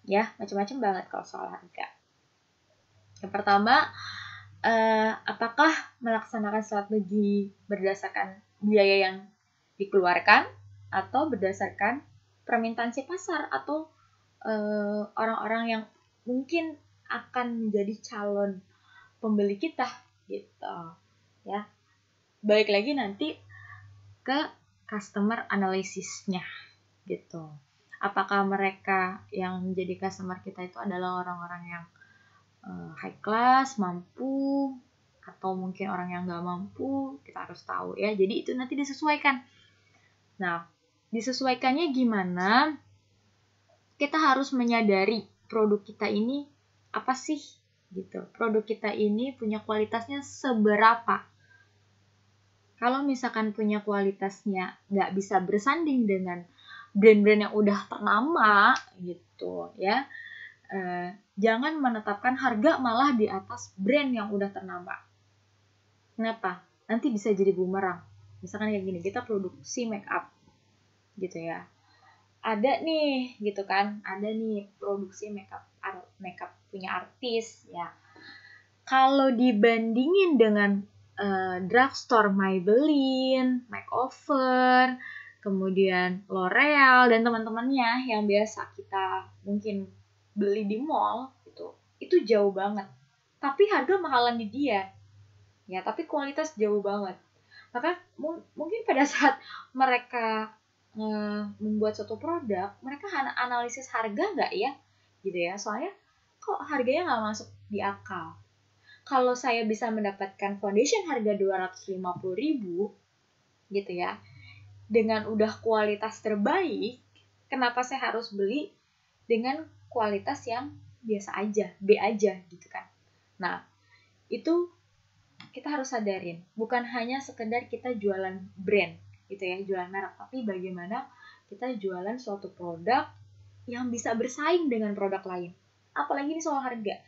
ya, macam-macam banget kalau soal harga. Yang pertama, apakah melaksanakan strategi berdasarkan biaya yang dikeluarkan atau berdasarkan permintaan si pasar atau orang-orang yang mungkin akan menjadi calon pembeli kita gitu ya. Balik lagi nanti ke customer analysisnya gitu. Apakah mereka yang menjadi customer kita itu adalah orang-orang yang high class, mampu, atau mungkin orang yang nggak mampu, kita harus tahu ya. Jadi itu nanti disesuaikan. Nah, disesuaikannya gimana? Kita harus menyadari produk kita ini apa sih gitu. Produk kita ini punya kualitasnya seberapa. Kalau misalkan punya kualitasnya nggak bisa bersanding dengan brand-brand yang udah ternama gitu ya, jangan menetapkan harga malah di atas brand yang udah ternama. Kenapa? Nanti bisa jadi bumerang. Misalkan kayak gini, kita produksi make up gitu ya, ada nih gitu kan, ada nih produksi make up punya artis ya. Kalau dibandingin dengan drugstore Maybelline, Makeover, kemudian L'Oreal dan teman-temannya yang biasa kita mungkin beli di mall gitu, itu jauh banget. Tapi harga mahalan di dia, ya. Tapi kualitas jauh banget. Maka mungkin pada saat mereka membuat suatu produk, mereka analisis harga nggak ya, gitu ya. Soalnya kok harganya nggak masuk di akal. Kalau saya bisa mendapatkan foundation harga 250.000 gitu ya, dengan udah kualitas terbaik, kenapa saya harus beli dengan kualitas yang biasa aja, B aja gitu kan. Nah, itu kita harus sadarin, bukan hanya sekedar kita jualan brand gitu ya, jualan merek, tapi bagaimana kita jualan suatu produk yang bisa bersaing dengan produk lain. Apalagi ini soal harga.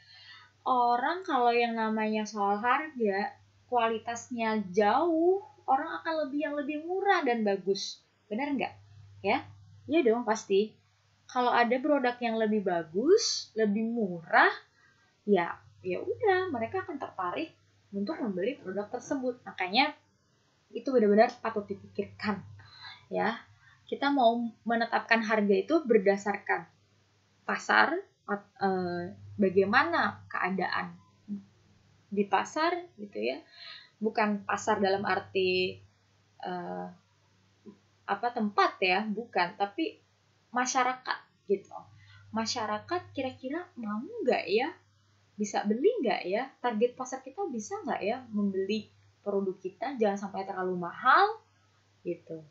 Orang kalau yang namanya soal harga, kualitasnya jauh, orang akan yang lebih murah dan bagus. Benar nggak? Ya? Iya dong pasti. Kalau ada produk yang lebih bagus, lebih murah, ya udah mereka akan tertarik untuk membeli produk tersebut. Makanya itu benar-benar patut dipikirkan. Ya, kita mau menetapkan harga itu berdasarkan pasar, bagaimana keadaan di pasar gitu ya, bukan pasar dalam arti tempat ya, bukan, tapi masyarakat gitu. Masyarakat kira-kira mau nggak ya, bisa beli nggak ya, target pasar kita bisa nggak ya membeli produk kita, jangan sampai terlalu mahal gitu.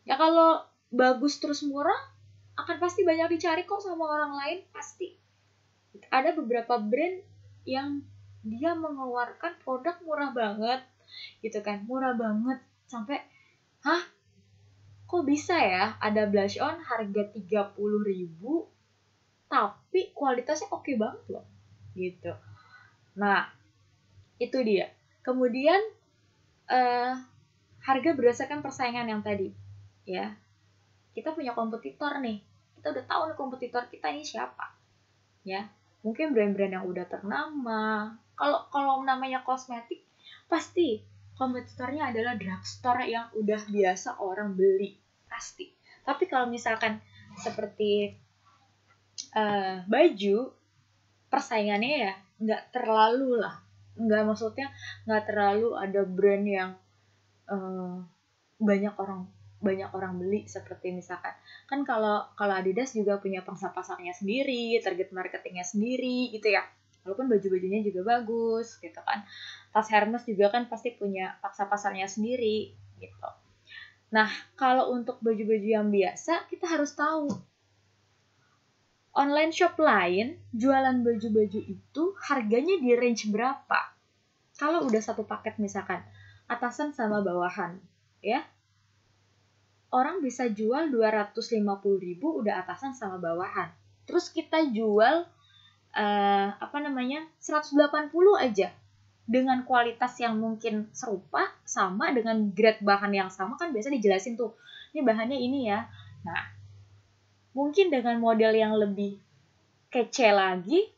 Ya kalau bagus terus murah, akan pasti banyak dicari kok sama orang lain, pasti. Ada beberapa brand yang dia mengeluarkan produk murah banget gitu kan, murah banget sampai kok bisa ya ada blush on harga 30.000 tapi kualitasnya oke banget loh gitu. Nah itu dia. Kemudian harga berdasarkan persaingan yang tadi ya, kita punya kompetitor nih, kita udah tahu nih kompetitor kita ini siapa ya, mungkin brand-brand yang udah ternama. Kalau namanya kosmetik pasti kompetitornya adalah drugstore yang udah biasa orang beli pasti. Tapi kalau misalkan seperti baju, persaingannya ya nggak terlalu lah, maksudnya nggak terlalu ada brand yang banyak orang beli. Seperti misalkan kan kalau Adidas juga punya pangsa pasarnya sendiri, target marketingnya sendiri gitu ya, walaupun baju-bajunya juga bagus gitu kan. Tas Hermes juga kan pasti punya pangsa pasarnya sendiri gitu. Nah kalau untuk baju-baju yang biasa, kita harus tahu online shop lain jualan baju-baju itu harganya di range berapa. Kalau udah satu paket misalkan atasan sama bawahan ya, orang bisa jual 250.000 udah atasan sama bawahan. Terus kita jual 180 aja dengan kualitas yang mungkin serupa, sama dengan grade bahan yang sama, kan biasa dijelasin tuh, ini bahannya ini ya. Nah, mungkin dengan model yang lebih kece lagi,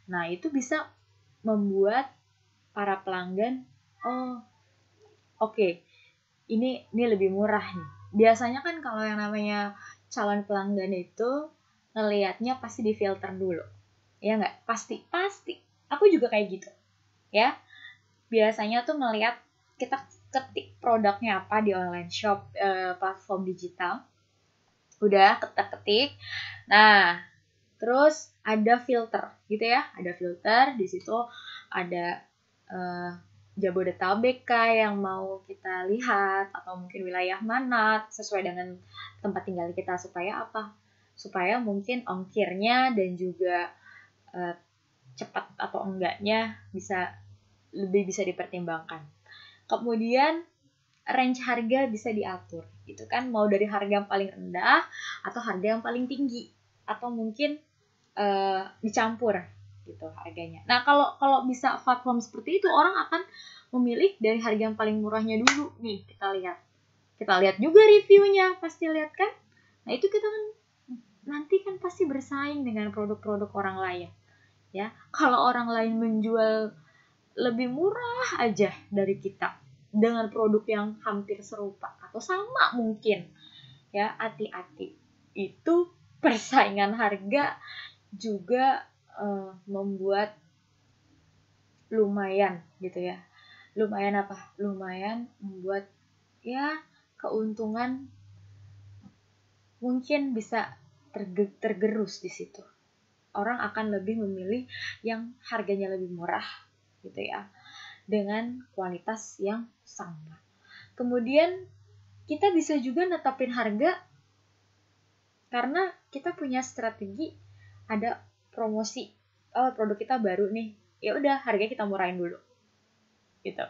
nah itu bisa membuat para pelanggan, oke, ini lebih murah nih. Biasanya kan kalau yang namanya calon pelanggan itu ngelihatnya pasti difilter dulu, ya nggak? Pasti. Aku juga kayak gitu, ya. Biasanya tuh ngelihat, kita ketik produknya apa di online shop, platform digital, udah ketik. Nah, terus ada filter, gitu ya. Ada filter di situ, ada Jabodetabek yang mau kita lihat, atau mungkin wilayah mana sesuai dengan tempat tinggal kita, supaya apa? Supaya mungkin ongkirnya dan juga cepat atau enggaknya lebih bisa dipertimbangkan. Kemudian range harga bisa diatur, gitu kan? Mau dari harga yang paling rendah atau harga yang paling tinggi, atau mungkin dicampur gitu harganya. Nah kalau bisa platform seperti itu, orang akan memilih dari harga yang paling murahnya dulu nih. Kita lihat juga reviewnya, pasti lihat kan. Nah itu kita kan nanti kan pasti bersaing dengan produk-produk orang lain ya. Kalau orang lain menjual lebih murah aja dari kita dengan produk yang hampir serupa atau sama mungkin ya, hati-hati. Itu persaingan harga juga membuat lumayan gitu ya. Lumayan membuat ya keuntungan mungkin bisa tergerus di situ. Orang akan lebih memilih yang harganya lebih murah gitu ya, dengan kualitas yang sama. Kemudian kita bisa juga netapin harga karena kita punya strategi, ada promosi. Produk kita baru nih, ya udah harga kita murahin dulu gitu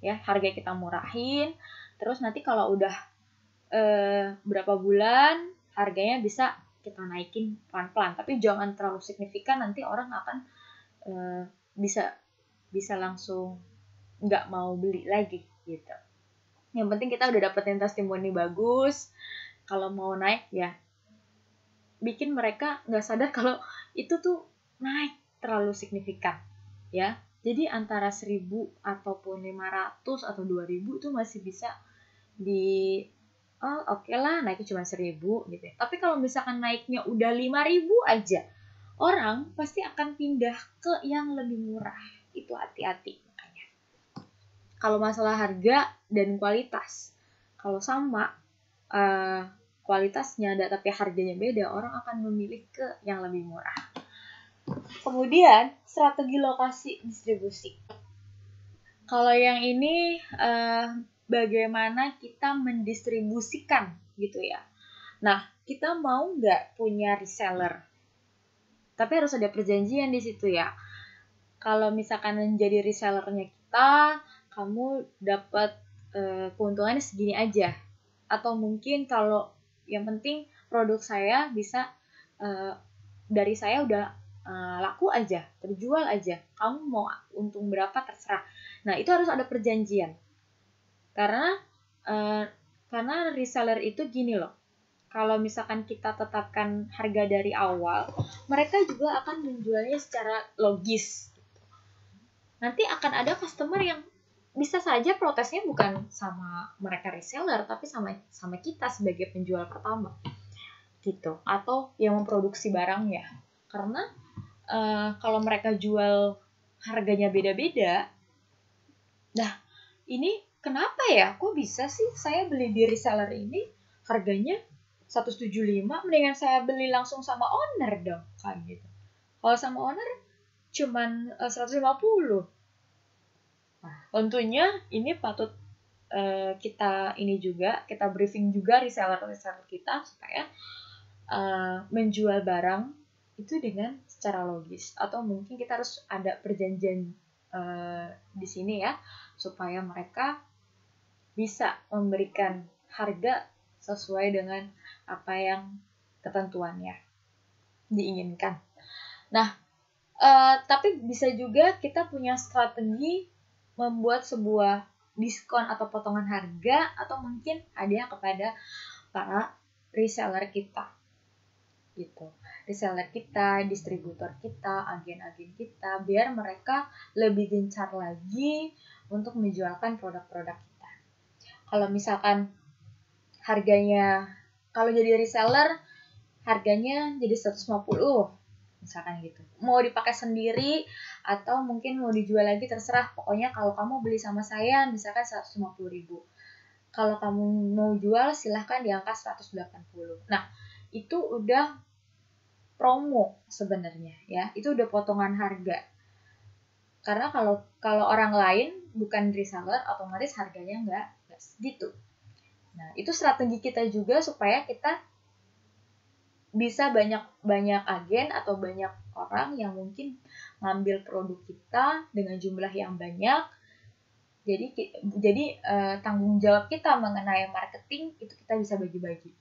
ya, harga kita murahin. Terus nanti kalau udah berapa bulan, harganya bisa kita naikin pelan-pelan, tapi jangan terlalu signifikan, nanti orang akan bisa langsung nggak mau beli lagi gitu. Yang penting kita udah dapetin testimoni bagus. Kalau mau naik ya bikin mereka nggak sadar kalau itu tuh naik terlalu signifikan ya. Jadi antara 1.000 ataupun 500 atau 2.000 itu masih bisa oke lah naiknya cuma 1.000 gitu ya. Tapi kalau misalkan naiknya udah 5.000 aja, orang pasti akan pindah ke yang lebih murah. Itu hati-hati makanya. Kalau masalah harga dan kualitas, kalau sama kualitasnya tapi harganya beda, orang akan memilih ke yang lebih murah. Kemudian strategi lokasi distribusi. Kalau yang ini bagaimana kita mendistribusikan gitu ya. Nah, kita mau nggak punya reseller? Tapi harus ada perjanjian di situ ya. Kalau misalkan menjadi resellernya kita, kamu dapat keuntungannya segini aja. Atau mungkin kalau yang penting produk saya bisa dari saya udah laku aja, terjual aja. Kamu mau untung berapa terserah. Nah, itu harus ada perjanjian. Karena reseller itu gini loh. Kalau misalkan kita tetapkan harga dari awal, mereka juga akan menjualnya secara logis. Nanti akan ada customer yang bisa saja protesnya bukan sama mereka reseller, tapi sama kita sebagai penjual pertama. Gitu. Atau yang memproduksi barangnya. Karena kalau mereka jual harganya beda-beda, nah ini kenapa ya? Kok bisa sih saya beli di reseller ini harganya 175, mendingan saya beli langsung sama owner dong, kayak gitu. Kalau sama owner cuman 150. Nah, tentunya ini patut kita briefing juga reseller kita supaya menjual barang itu dengan secara logis, atau mungkin kita harus ada perjanjian di sini ya, supaya mereka bisa memberikan harga sesuai dengan apa yang ketentuannya diinginkan. Nah, tapi bisa juga kita punya strategi membuat sebuah diskon atau potongan harga, atau mungkin hadiah kepada para reseller kita. Gitu. Reseller kita, distributor kita, agen-agen kita, biar mereka lebih gencar lagi untuk menjualkan produk-produk kita. Kalau misalkan harganya, kalau jadi reseller harganya jadi 150 misalkan gitu, mau dipakai sendiri atau mungkin mau dijual lagi terserah, pokoknya kalau kamu beli sama saya misalkan 150.000, kalau kamu mau jual silahkan di angka 180. Nah, itu udah promo sebenarnya ya, itu udah potongan harga. Karena kalau orang lain bukan reseller, otomatis harganya nggak segitu. Nah, itu strategi kita juga supaya kita bisa banyak agen atau banyak orang yang mungkin ngambil produk kita dengan jumlah yang banyak. Jadi tanggung jawab kita mengenai marketing itu kita bisa bagi-bagi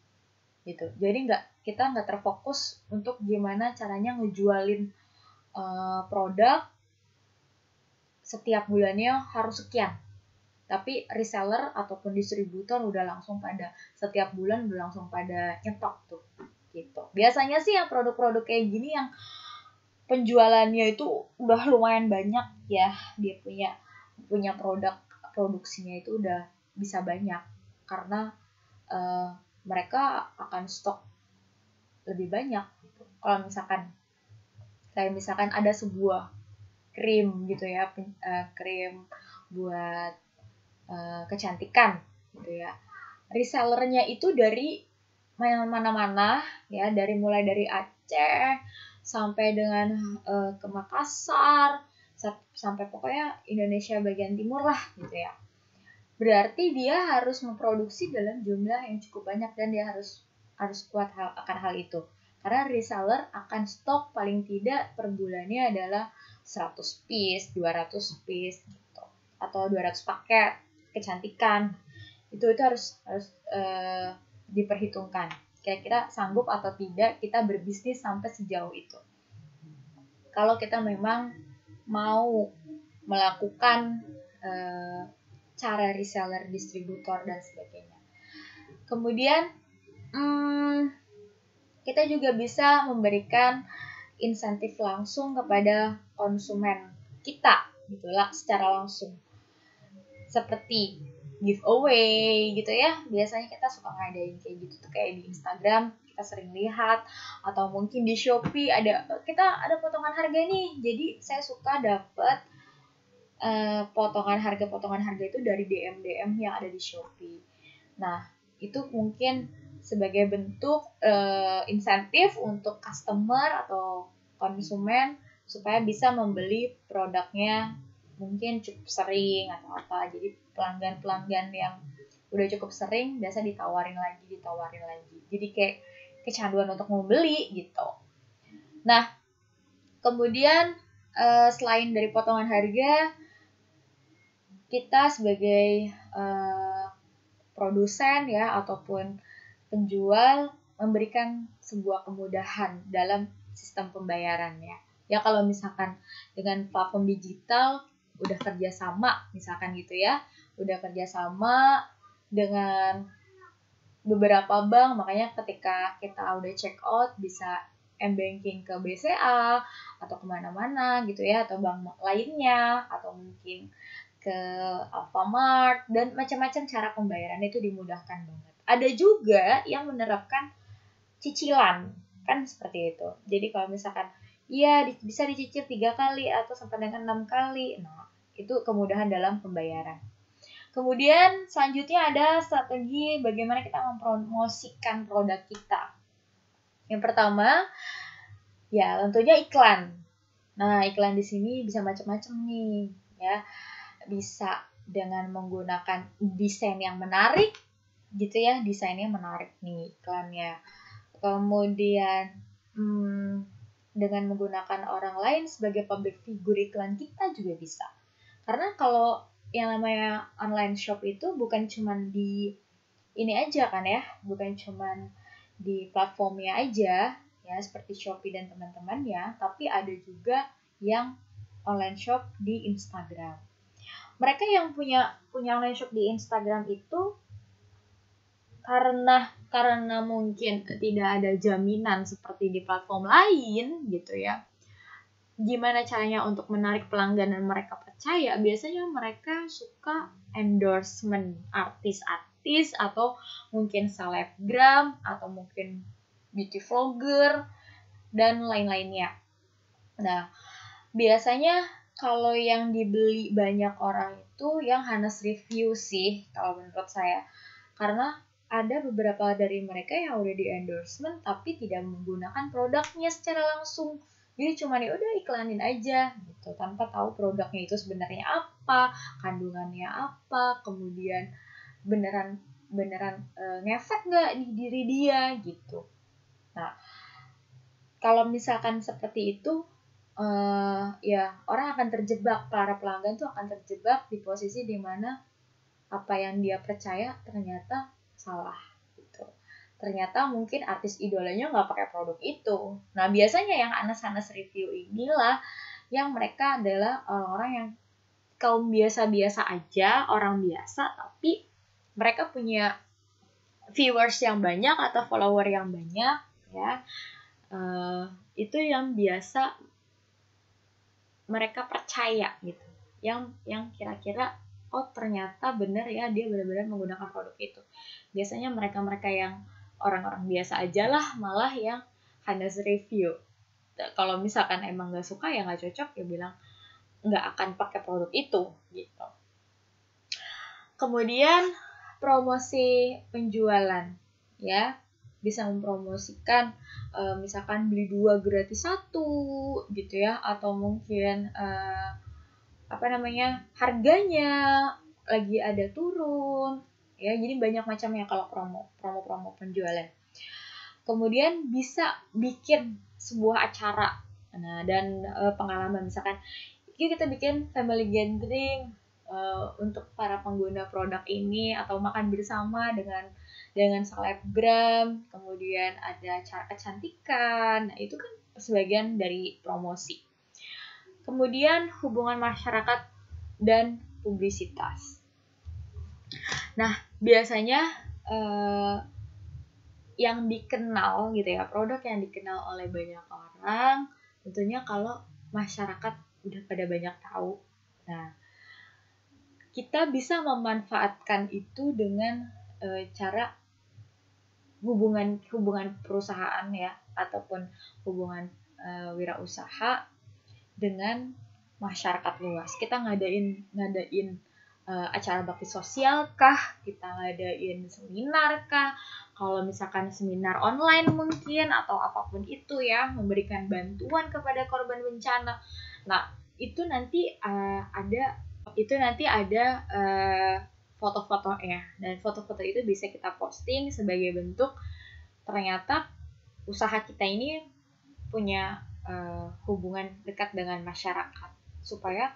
gitu. Jadi kita nggak terfokus untuk gimana caranya ngejualin produk setiap bulannya harus sekian. Tapi reseller ataupun distributor udah langsung pada setiap bulan udah langsung pada nyetok tuh gitu. Biasanya sih yang produk-produk kayak gini yang penjualannya itu udah lumayan banyak ya, dia punya produksinya itu udah bisa banyak karena mereka akan stok lebih banyak gitu. Kalau misalkan ada sebuah krim gitu ya, krim buat kecantikan gitu ya, resellernya itu dari mana-mana ya, mulai dari Aceh sampai dengan ke Makassar, sampai pokoknya Indonesia bagian timur lah gitu ya. Berarti dia harus memproduksi dalam jumlah yang cukup banyak dan dia harus kuat akan hal itu. Karena reseller akan stok paling tidak per bulannya adalah 100 piece, 200 piece gitu. Atau 200 paket kecantikan. Itu harus diperhitungkan. Kira-kira sanggup atau tidak kita berbisnis sampai sejauh itu. Kalau kita memang mau melakukan cara reseller, distributor, dan sebagainya. Kemudian kita juga bisa memberikan insentif langsung kepada konsumen kita gitu lah, secara langsung. Seperti giveaway gitu ya. Biasanya kita suka ngadain kayak gitu tuh, kayak di Instagram kita sering lihat, atau mungkin di Shopee kita ada potongan harga nih. Jadi saya suka dapat potongan harga itu dari DM yang ada di Shopee. Nah, Itu mungkin sebagai bentuk insentif untuk customer atau konsumen supaya bisa membeli produknya mungkin cukup sering atau apa. Jadi pelanggan-pelanggan yang udah cukup sering biasa ditawarin lagi. Jadi kayak kecanduan untuk membeli gitu. Nah, kemudian selain dari potongan harga, kita sebagai produsen ya ataupun penjual memberikan sebuah kemudahan dalam sistem pembayaran ya. Ya kalau misalkan dengan platform digital udah kerjasama misalkan gitu ya, udah kerjasama dengan beberapa bank, makanya ketika kita udah check out bisa m-banking ke BCA atau kemana-mana gitu ya, atau bank lainnya atau mungkin ke Alfamart dan macam-macam cara pembayaran itu dimudahkan banget. Ada juga yang menerapkan cicilan kan seperti itu. Jadi kalau misalkan bisa dicicil 3 kali atau sampai dengan 6 kali. Nah, itu kemudahan dalam pembayaran. Kemudian selanjutnya ada strategi bagaimana kita mempromosikan produk kita. Yang pertama, ya tentunya iklan. Nah, iklan di sini bisa macam-macam nih, ya. Bisa dengan menggunakan desain yang menarik, gitu ya, desainnya menarik nih iklannya. Kemudian dengan menggunakan orang lain sebagai public figure iklan kita juga bisa. Karena kalau yang namanya online shop itu bukan cuman di ini aja kan ya, bukan cuman di platformnya aja ya seperti Shopee dan teman-temannya, tapi ada juga yang online shop di Instagram. Mereka yang punya online shop di Instagram itu karena mungkin tidak ada jaminan seperti di platform lain gitu ya. Gimana caranya untuk menarik pelanggan dan mereka percaya? Biasanya mereka suka endorsement artis-artis atau mungkin selebgram atau mungkin beauty vlogger dan lain-lainnya. Nah, biasanya kalau yang dibeli banyak orang itu yang Hanes review sih kalau menurut saya. Karena ada beberapa dari mereka yang udah di endorsement tapi tidak menggunakan produknya secara langsung. Jadi cuma ya udah iklanin aja gitu tanpa tahu produknya itu sebenarnya apa, kandungannya apa, kemudian beneran ngefek nggak di diri dia gitu. Nah, kalau misalkan seperti itu ya orang akan terjebak, para pelanggan tuh akan terjebak di posisi dimana apa yang dia percaya ternyata salah gitu. Ternyata mungkin artis idolanya nggak pakai produk itu. Nah, biasanya yang Anas review inilah yang mereka adalah orang-orang yang kaum biasa-biasa aja, orang biasa, tapi mereka punya viewers yang banyak atau follower yang banyak, ya. Itu yang biasa mereka percaya gitu. Yang kira-kira ternyata benar ya dia benar-benar menggunakan produk itu. Biasanya mereka-mereka yang orang-orang biasa aja lah malah yang Hanes review. Kalau misalkan emang nggak suka ya nggak cocok ya bilang nggak akan pakai produk itu gitu. Kemudian promosi penjualan ya, bisa mempromosikan misalkan beli 2 gratis 1 gitu ya, atau mungkin harganya lagi ada turun ya, jadi banyak macamnya kalau promo penjualan. Kemudian bisa bikin sebuah acara, nah dan pengalaman misalkan kita bikin family gathering untuk para pengguna produk ini atau makan bersama dengan selebgram, kemudian ada acara kecantikan, nah itu kan sebagian dari promosi. Kemudian hubungan masyarakat dan publisitas. Nah, biasanya yang dikenal gitu ya, produk yang dikenal oleh banyak orang, tentunya kalau masyarakat udah pada banyak tahu. Nah, kita bisa memanfaatkan itu dengan cara hubungan perusahaan ya, ataupun hubungan wirausaha dengan masyarakat luas. Kita ngadain acara bakti sosial kah, kita ngadain seminar kah, kalau misalkan seminar online mungkin atau apapun itu ya, memberikan bantuan kepada korban bencana. Nah, itu nanti ada foto-fotonya, dan foto-foto itu bisa kita posting sebagai bentuk ternyata usaha kita ini punya hubungan dekat dengan masyarakat, supaya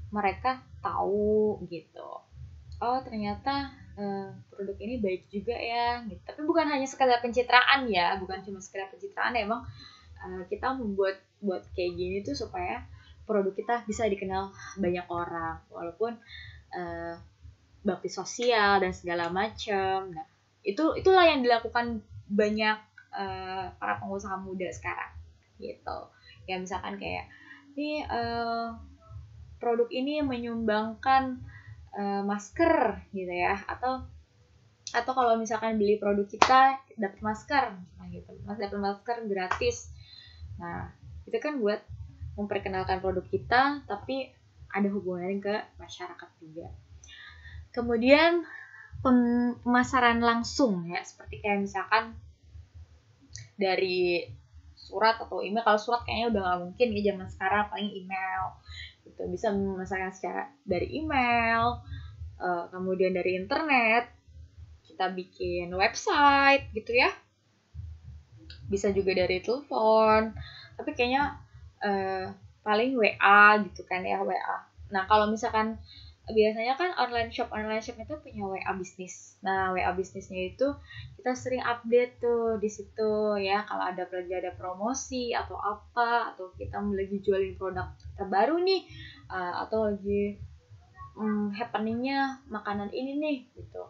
mereka tahu gitu. Oh, ternyata produk ini baik juga ya gitu. Tapi bukan hanya sekedar pencitraan ya, bukan cuma sekedar pencitraan, emang kita membuat kayak gini tuh supaya produk kita bisa dikenal banyak orang, walaupun bakti sosial dan segala macam. Nah, itulah yang dilakukan banyak para pengusaha muda sekarang gitu. Ya misalkan kayak ini produk ini menyumbangkan masker gitu ya, atau kalau misalkan beli produk kita dapat masker, nah gitu, dapat masker gratis. Nah, itu kan buat memperkenalkan produk kita, tapi ada hubungannya ke masyarakat juga. Kemudian pemasaran langsung ya, seperti kayak misalkan dari surat atau email. Kalau surat kayaknya udah nggak mungkin ya zaman sekarang, paling email gitu. Bisa memasarkan secara dari email, kemudian dari internet, kita bikin website gitu ya, bisa juga dari telepon, tapi kayaknya paling WA gitu kan ya, WA. Nah, kalau misalkan biasanya kan online shop itu punya WA bisnis. Nah, WA bisnisnya itu kita sering update tuh di situ ya, kalau ada promosi atau apa, atau kita lagi jualin produk terbaru nih, atau lagi happeningnya makanan ini nih gitu.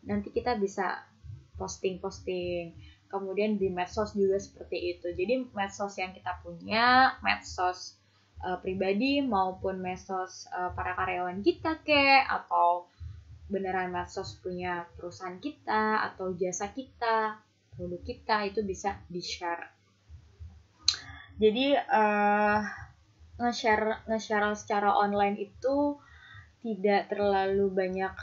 Nanti kita bisa posting. Kemudian di medsos juga seperti itu. Jadi medsos yang kita punya, medsos pribadi maupun medsos para karyawan kita atau beneran medsos punya perusahaan kita atau jasa kita, produk kita, itu bisa di-share. Jadi nge-share secara online itu tidak terlalu banyak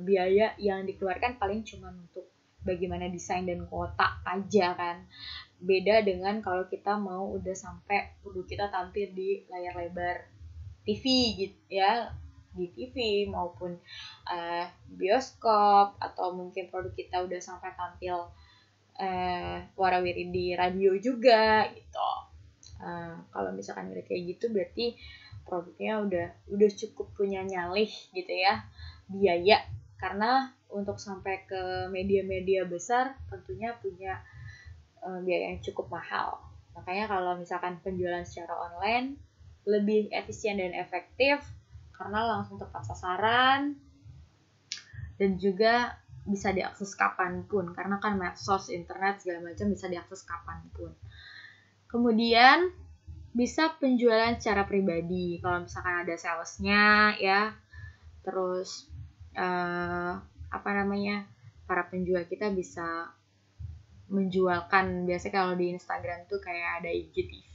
biaya yang dikeluarkan, paling cuma untuk bagaimana desain dan kuota aja kan. Beda dengan kalau kita mau udah sampai produk kita tampil di layar lebar TV gitu ya, di TV maupun bioskop, atau mungkin produk kita udah sampai tampil warawiri di radio juga gitu. Kalau misalkan udah kayak gitu, berarti produknya udah cukup punya nyalih gitu ya, biaya, karena untuk sampai ke media-media besar tentunya punya biaya yang cukup mahal. Makanya kalau misalkan penjualan secara online lebih efisien dan efektif karena langsung tepat sasaran, dan juga bisa diakses kapanpun, karena kan medsos, internet segala macam bisa diakses kapanpun. Kemudian bisa penjualan secara pribadi, kalau misalkan ada salesnya ya, terus para penjual kita bisa menjualkan. Biasanya kalau di Instagram tuh kayak ada IGTV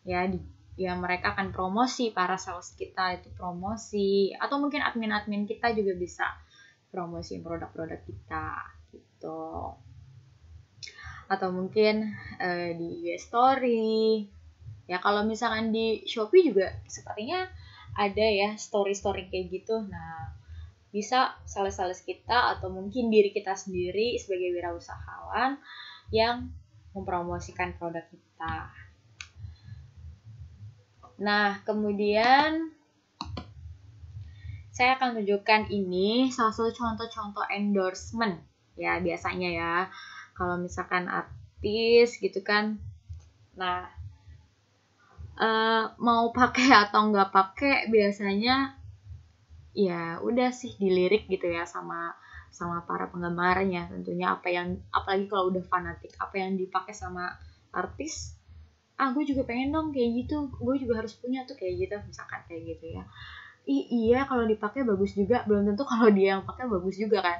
ya, ya mereka akan promosi, para sales kita itu promosi, atau mungkin admin kita juga bisa promosi produk-produk kita gitu. Atau mungkin di IG story ya. Kalau misalkan di Shopee juga sepertinya ada ya story kayak gitu. Nah, bisa sales kita atau mungkin diri kita sendiri sebagai wirausahawan yang mempromosikan produk kita. Nah, kemudian saya akan tunjukkan ini salah satu contoh-contoh endorsement ya, biasanya ya. Kalau misalkan artis gitu kan, nah mau pakai atau nggak pakai, biasanya ya udah sih dilirik gitu ya sama para penggemarnya tentunya. Apalagi kalau udah fanatik, apa yang dipakai sama artis, gue juga pengen dong kayak gitu, gue juga harus punya tuh kayak gitu, misalkan kayak gitu ya. Iya, kalau dipakai bagus juga, belum tentu kalau dia yang pakai bagus juga kan.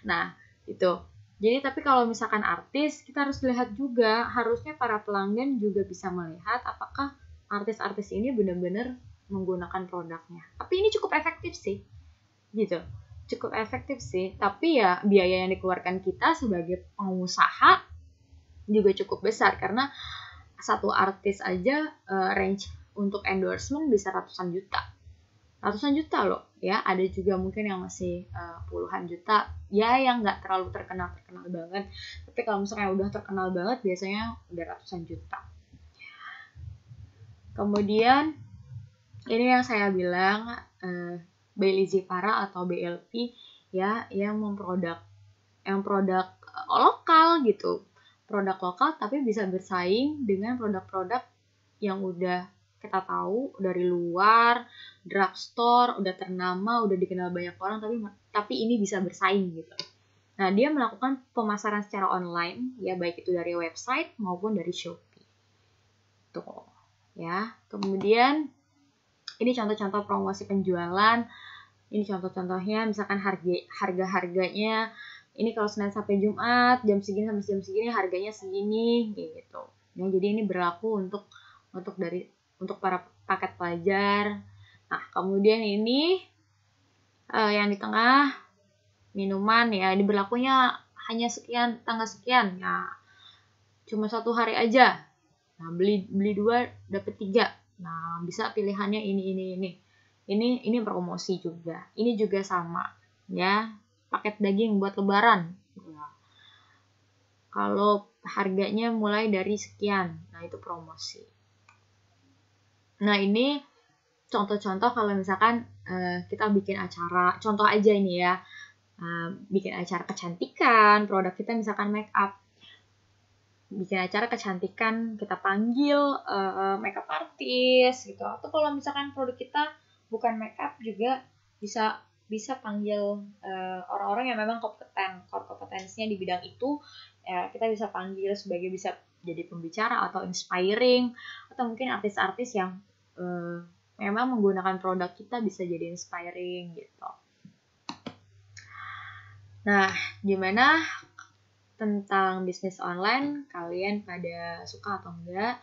Nah itu, jadi tapi kalau misalkan artis, kita harus lihat juga, harusnya para pelanggan juga bisa melihat apakah artis-artis ini benar-benar menggunakan produknya. Tapi ini cukup efektif sih, gitu. Cukup efektif sih, tapi ya biaya yang dikeluarkan kita sebagai pengusaha juga cukup besar, karena satu artis aja range untuk endorsement bisa ratusan juta loh ya. Ada juga mungkin yang masih puluhan juta ya, yang nggak terlalu terkenal banget, tapi kalau misalnya udah terkenal banget biasanya udah ratusan juta. Kemudian ini yang saya bilang Bailey Zipara atau BLP ya, yang produk lokal gitu, produk lokal tapi bisa bersaing dengan produk-produk yang udah kita tahu dari luar, drugstore, udah ternama, udah dikenal banyak orang, tapi ini bisa bersaing gitu. Nah, dia melakukan pemasaran secara online ya, baik itu dari website maupun dari Shopee. Tuh, ya. Kemudian ini contoh-contoh promosi penjualan. Ini contoh-contohnya, misalkan harga-harganya ini kalau Senin sampai Jumat jam segini sampai jam segini harganya segini gitu. Ya, jadi ini berlaku untuk para paket pelajar. Nah, kemudian ini yang di tengah minuman ya, ini berlakunya hanya sekian, tanggal sekian ya, cuma 1 hari aja. Nah, beli 2 dapat 3. Nah, bisa pilihannya ini promosi juga. Ini juga sama ya, paket daging buat lebaran. Nah, kalau harganya mulai dari sekian, nah itu promosi. Nah, ini contoh-contoh kalau misalkan kita bikin acara, contoh aja ini ya, bikin acara kecantikan, produk kita misalkan make up, bikin acara kecantikan, kita panggil makeup artist gitu. Atau kalau misalkan produk kita bukan makeup juga bisa panggil orang-orang yang memang kompetensinya di bidang itu. Kita bisa panggil sebagai, bisa jadi pembicara atau inspiring, atau mungkin artis-artis yang memang menggunakan produk kita bisa jadi inspiring gitu. Nah, gimana tentang bisnis online? Kalian pada suka atau enggak?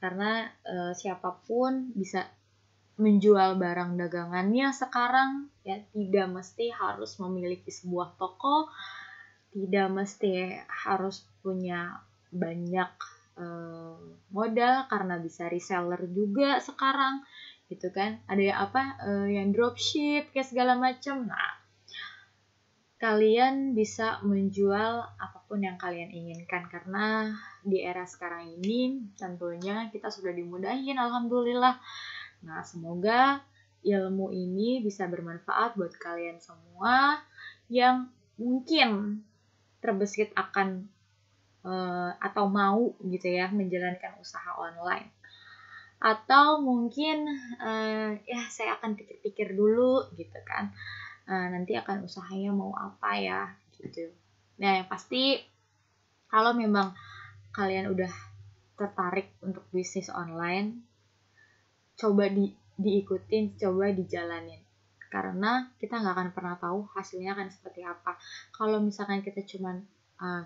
Karena siapapun bisa menjual barang dagangannya sekarang ya, tidak mesti harus memiliki sebuah toko, tidak mesti harus punya banyak modal, karena bisa reseller juga sekarang gitu kan. Ada yang dropship kayak segala macam. Nah, kalian bisa menjual apapun yang kalian inginkan, karena di era sekarang ini tentunya kita sudah dimudahin, alhamdulillah. Nah, semoga ilmu ini bisa bermanfaat buat kalian semua yang mungkin terbesit akan atau mau gitu ya menjalankan usaha online. Atau mungkin ya saya akan pikir-pikir dulu gitu kan, nanti akan usahanya mau apa ya gitu. Nah, yang pasti kalau memang kalian udah tertarik untuk bisnis online, coba diikutin, coba dijalanin, karena kita nggak akan pernah tahu hasilnya akan seperti apa. Kalau misalkan kita cuman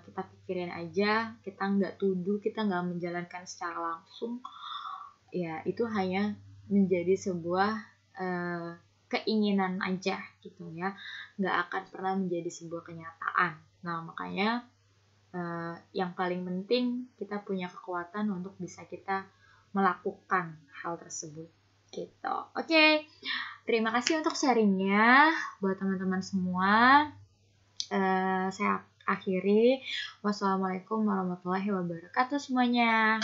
kita pikirin aja, kita nggak tuduh, kita nggak menjalankan secara langsung, ya itu hanya menjadi sebuah keinginan aja gitu ya, nggak akan pernah menjadi sebuah kenyataan. Nah, makanya yang paling penting kita punya kekuatan untuk bisa kita melakukan hal tersebut gitu. Oke. Terima kasih untuk sharingnya buat teman-teman semua. Saya akhiri. Wassalamualaikum warahmatullahi wabarakatuh semuanya.